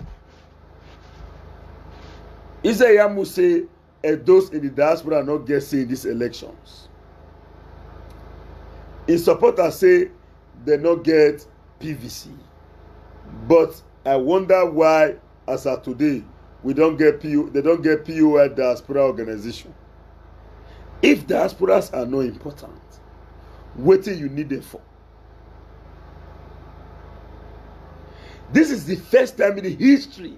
IYAMU say Edos in the diaspora not get say in these elections. His supporters say they not get PVC. But I wonder why, as of today, they don't get POI diaspora organization. If diasporas are not important, what do you need them for? This is the first time in the history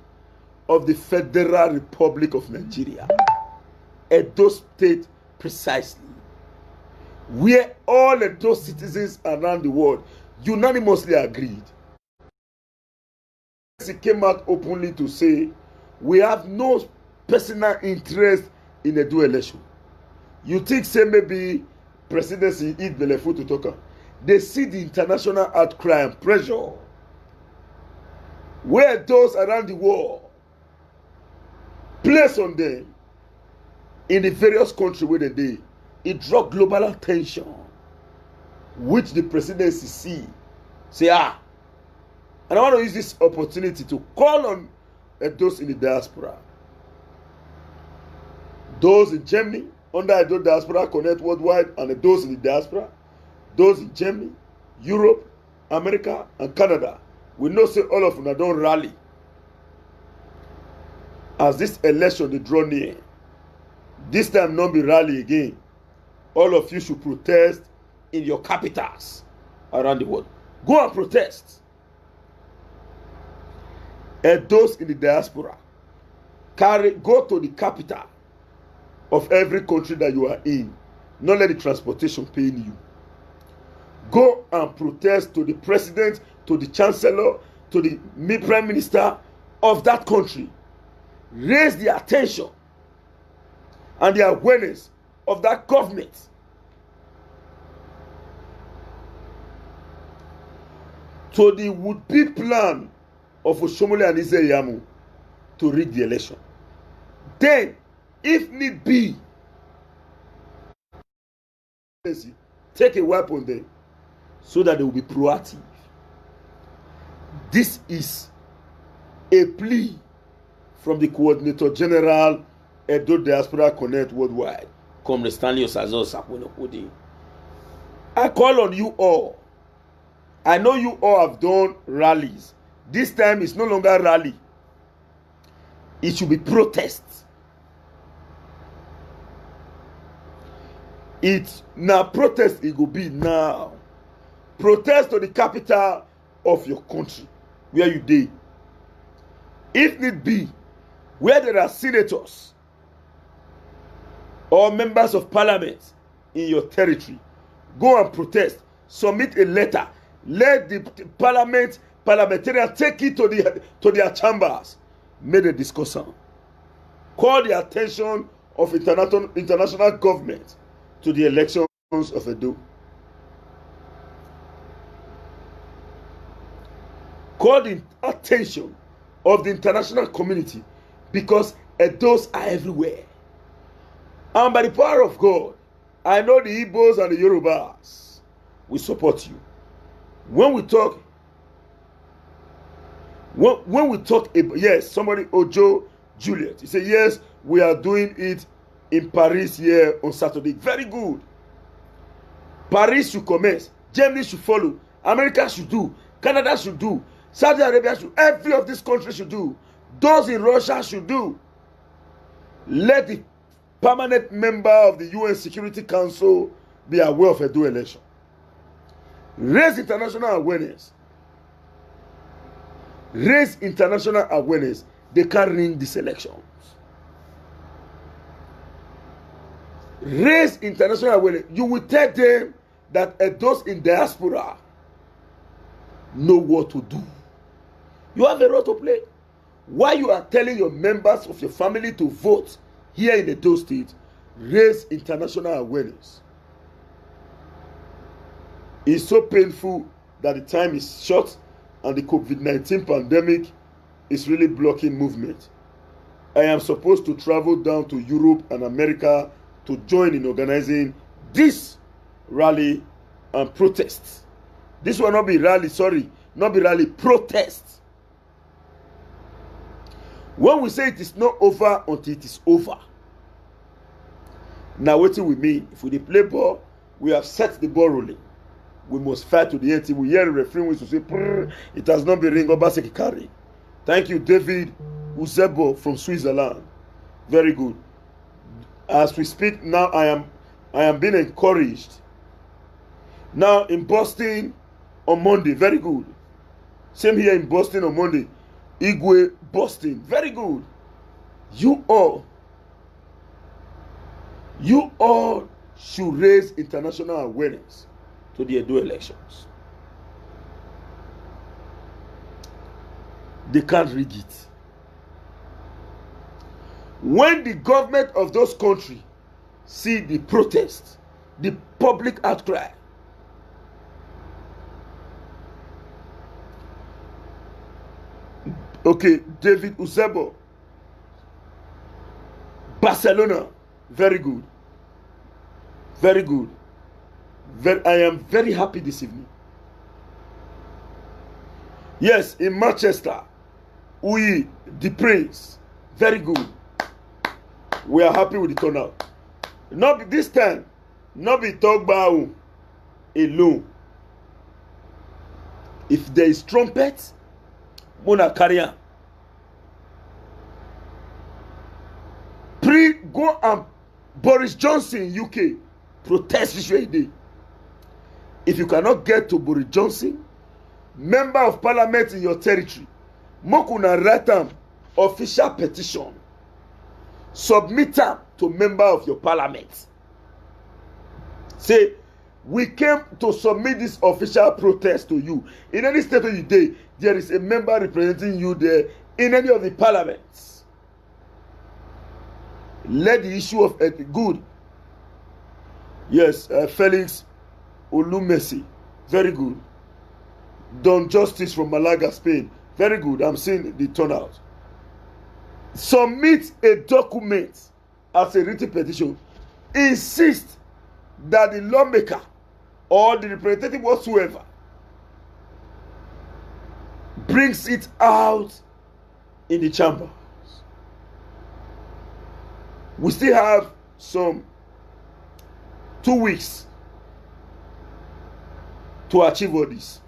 of the Federal Republic of Nigeria, Edo State precisely, where all Edo citizens around the world unanimously agreed. He came out openly to say, we have no personal interest in a dual election. You think say maybe presidency eat the food to talk. They see the international outcry and pressure where those around the world place on them in the various countries where they it draw global attention, which the presidency see. Say, and I want to use this opportunity to call on those in the diaspora. Those in Germany, under Edo Diaspora Connect Worldwide, and those in the diaspora, those in Germany, Europe, America, and Canada. We know say all of them don't rally. As this election they draw near, this time not be rally again. All of you should protest in your capitals around the world. Go and protest. And those in the diaspora, go to the capital of every country that you are in. Not let the transportation pay you. Go and protest to the president, to the chancellor, to the prime minister of that country. Raise the attention and the awareness of that government. To the would-be plan of Osomole and IYAMU to rig the election. Then, if need be, take a weapon there so that they will be proactive. This is a plea from the Coordinator General Edo Diaspora Connect Worldwide, Comrade Stanley Osazee. I call on you all. I know you all have done rallies. This time it's no longer rally. It should be protest. It's now protest it will be now. Protest to the capital of your country where you dey. If need be, where there are senators or members of parliament in your territory, go and protest. Submit a letter. Let the parliamentarians take it to their chambers. Make a discussion. Call the attention of international government to the elections of Edo. Call the attention of the international community because Edos are everywhere. And by the power of God, I know the Igbos and the Yorubas will support you. When we talk, yes, somebody, Ojo Juliet, he said, yes, we are doing it in Paris here on Saturday. Very good. Paris should commence. Germany should follow. America should do. Canada should do. Saudi Arabia should. Every of these countries should do. Those in Russia should do. Let the permanent member of the UN Security Council be aware of a Edo election. Raise international awareness. Raise international awareness. They can ring these elections. Raise international awareness. You will tell them that those in diaspora know what to do. You have a role to play. While you are telling your members of your family to vote here in the Edo State, raise international awareness. It's so painful that the time is short and the COVID-19 pandemic is really blocking movement. I am supposed to travel down to Europe and America to join in organizing this rally and protest. This will not be rally, not be rally, protest. When we say it is not over until it is over. Now what do we mean? If we play ball, we have set the ball rolling. We must fight to the end. We hear the referee which will say, it has not been ring Obaseki carry. Thank you, David Uzebo from Switzerland. Very good. As we speak now, I am being encouraged. Now in Boston on Monday, very good. Same here in Boston on Monday. Igwe, Boston, very good. You all should raise international awareness to the Edo elections. They can't rig it. When the government of those countries see the protest, the public outcry, okay, David Uzebo, Barcelona, very good. Very good. I am very happy this evening. Yes, in Manchester, the Prince. Very good. We are happy with the turnout. Not this time, not be talk about alone. If there is trumpet, Mona carry go and Boris Johnson UK protest this day. If you cannot get to Boris Johnson, member of parliament in your territory, Mokuna write an official petition. Submit them to member of your parliament. Say, we came to submit this official protest to you. In any state of the day, there is a member representing you there in any of the parliaments. Let the issue of good. Yes, Felix Olumesi. Very good. Don Justice from Malaga, Spain. Very good. I'm seeing the turnout. Submit a document as a written petition. Insist that the lawmaker or the representative whatsoever brings it out in the chamber. We still have some 2 weeks to achieve all this.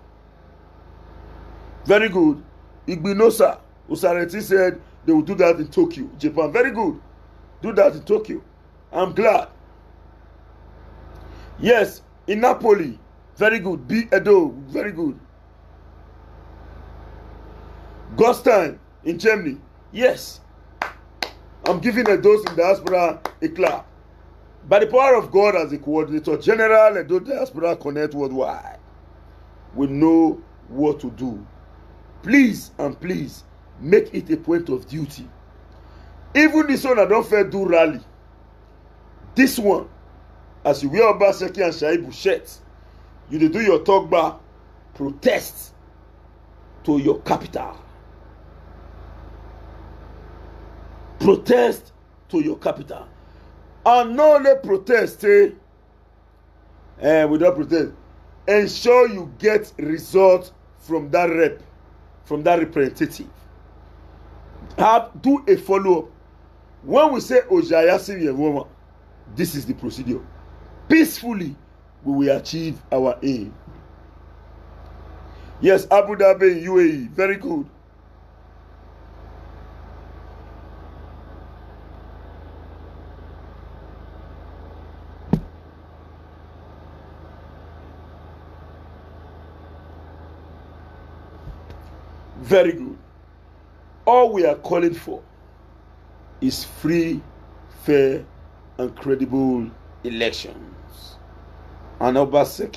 Very good. Igbinosa Usareti said they will do that in Tokyo, Japan. Very good. Do that in Tokyo. I'm glad. Yes, in Napoli. Very good. B. Edo. Very good. Gostein in Germany. Yes. I'm giving Edo's in diaspora a clap. By the power of God as a coordinator general, Edo Diaspora Connect Worldwide will know what to do. Please and please make it a point of duty. Even this one I don't fair do rally. This one, as you wear Obaseki and Shaibu shirt, you do your talk bar protest to your capital. Protest to your capital. And not only protest, we don't protest. Ensure you get results from that rep, from that representative. Do a follow-up. When we say Ojayasi, this is the procedure. Peacefully, we will achieve our aim. Yes, Abu Dhabi, UAE, very good. Very good. All we are calling for is free, fair, and credible elections. And Obaseki,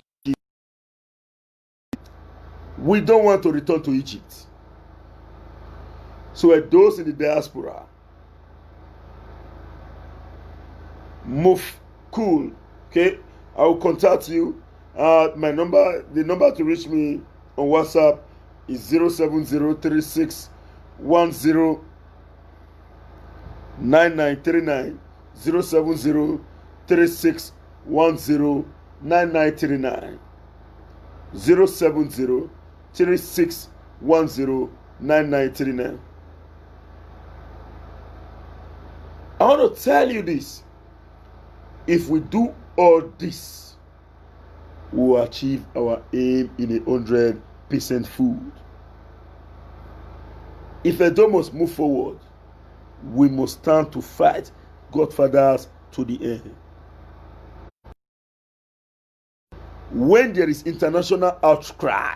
we don't want to return to Egypt. So those in the diaspora, move cool. Okay, I will contact you. My number, the number to reach me on WhatsApp is 07036109939. 07036109939. 07036109939. I want to tell you this. If we do all this, we will achieve our aim in 100% food. If Edo must move forward, we must stand to fight Godfathers to the end. When there is international outcry,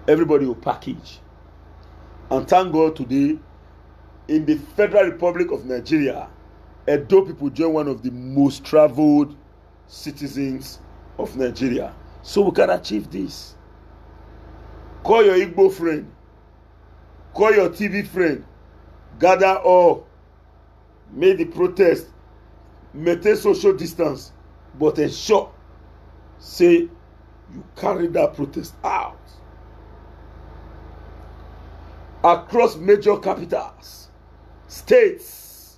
everybody will package. And thank God today, in the Federal Republic of Nigeria, Edo people join one of the most traveled citizens of Nigeria. So we can achieve this. Call your Igbo friend. Call your TV friend. Gather all. Make the protest. Maintain social distance. But ensure, say, you carry that protest out. Across major capitals, states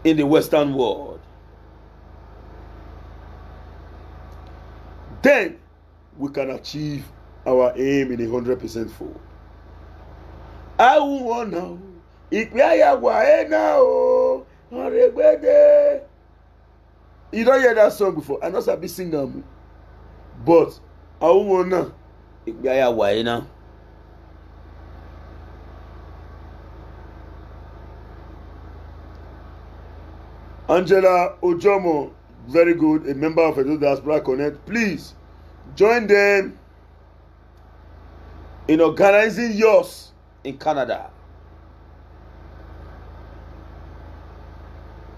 in the Western world. then we can achieve our aim in 100% full. I want now. You don't hear that song before. I know Sabi sing them, but I want now. Angela Ojomo, very good, a member of Edo Diaspora Connect. Please join them in organizing yours in Canada.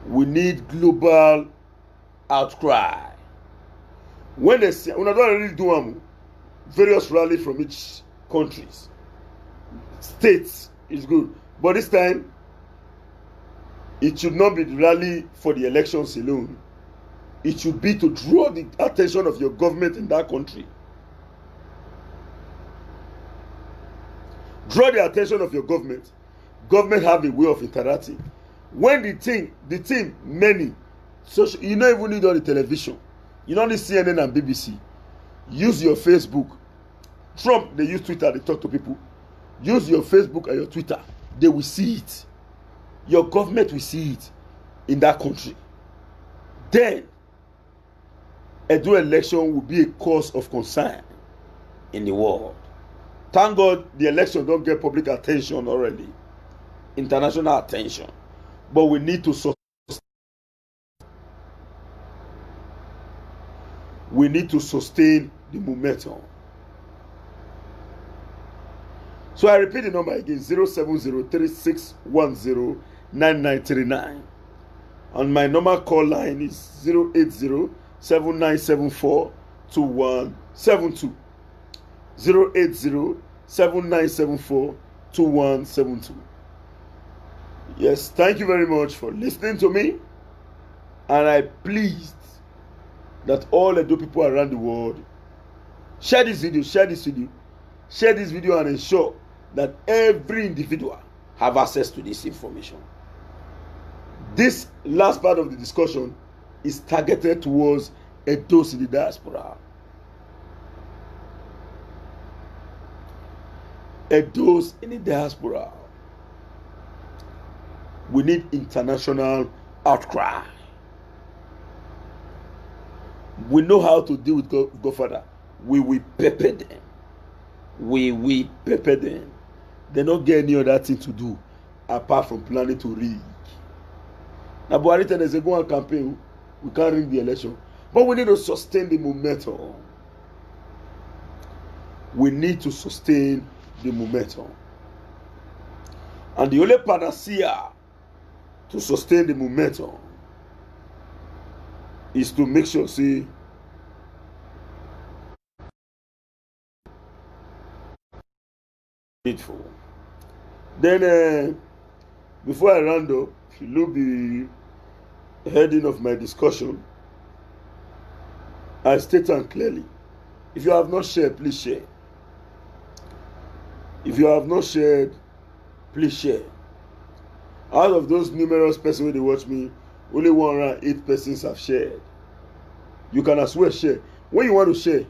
We need global outcry. When they say, we don't really do various rallies from each countries, states is good, but this time it should not be the rally for the elections alone. It should be to draw the attention of your government in that country. Draw the attention of your government. Government have a way of interacting. When the team, many, so you don't even need all the television. You don't need CNN and BBC. Use your Facebook. Trump, they use Twitter, they talk to people. Use your Facebook and your Twitter. They will see it. Your government will see it in that country. Then, a dual election will be a cause of concern in the world. Thank God the election don't get public attention already, international attention. But we need to sustain the momentum. So I repeat the number again: 07036109939, and my normal call line is 08079742172. 08079742172. Yes, thank you very much for listening to me, and I'm pleased that all Edo people around the world share this video, and ensure that every individual have access to this information. This last part of the discussion is targeted towards Edos in the diaspora. Edos in the diaspora. We need international outcry. We know how to deal with Godfather. We will pepper them. They don't get any other thing to do apart from planning to rig. Now, Buhari tell us go on campaign, we can't rig the election. But we need to sustain the momentum. And the only panacea to sustain the momentum is to make sure, see, needful. Then, before I round up, if you look the heading of my discussion, I state and clearly. If you have not shared, please share. If you have not shared, please share. Out of those numerous persons who watch me, only 108 persons have shared. You can as well share. When you want to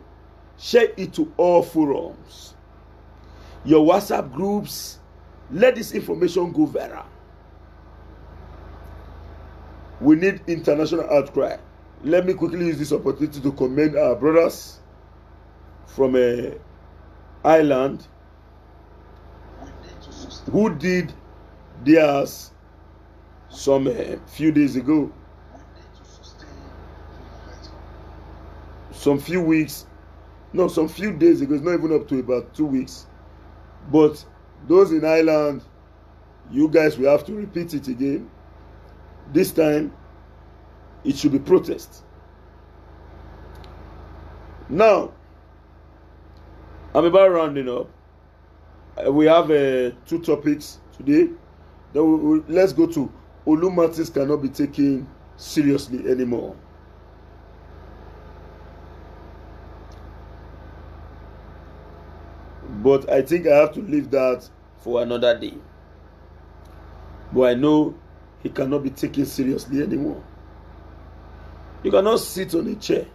share it to all forums. Your WhatsApp groups, let this information go viral. We need international outcry. Let me quickly use this opportunity to commend our brothers from Ireland who did theirs some few days ago. Some few days ago. It's not even up to about 2 weeks. But those in Ireland, you guys will have to repeat it again. This time, it should be protest. Now, I'm about rounding up. We have 2 topics today. Then let's go to Olu matters cannot be taken seriously anymore. But I think I have to leave that for another day. But I know he cannot be taken seriously anymore. You cannot sit on a chair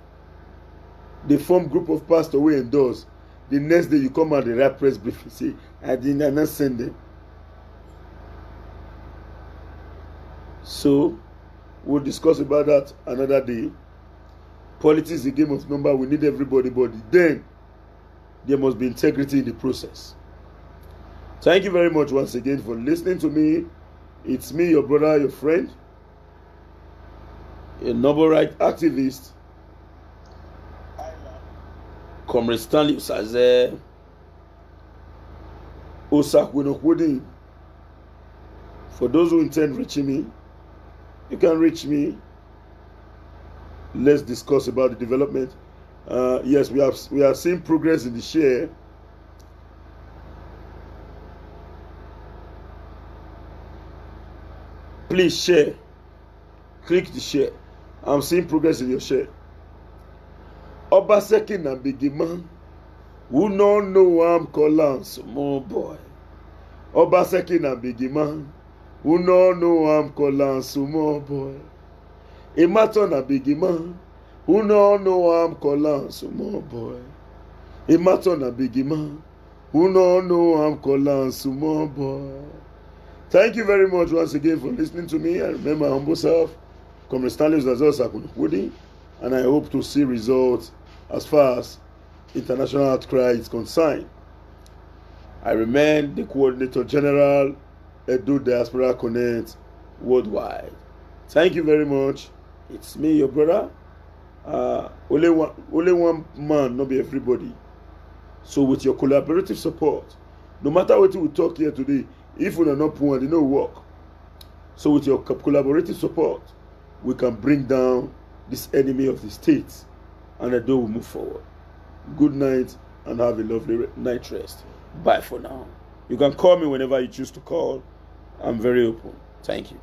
They form group of pastors wey endorse. The next day you come out, the write press briefing say I not send them. So we'll discuss about that another day. Politics is a game of number. We need everybody, but then there must be integrity in the process. Thank you very much once again for listening to me. It's me, your brother, your friend, a noble right activist, Comrade Stanley Osazee, Osakwinokwodim. For those who intend reaching me, you can reach me. Let's discuss about the development. Yes, we have seen progress in the share. Please share. Click the share. I'm seeing progress in your share. Obaseki na big man who no know I'm calling small boy. Obaseki na big man who no know I'm calling small boy. Imato na big man who no know I'm calling small boy. Imato na big man who no know I'm calling small boy. Thank you very much once again for listening to me. I remember my humble self, Comrade Stanley Osazee, and I hope to see results as far as international outcry is concerned. I remain the Coordinator General, Edo Diaspora Connect worldwide. Thank you very much. It's me, your brother. Only one man, not be everybody. So with your collaborative support, no matter what we talk here today, if we are not poor, they don't work. So with your collaborative support, we can bring down this enemy of the state, and the door will move forward. Good night and have a lovely night rest. Bye for now. You can call me whenever you choose to call. I'm very open. Thank you.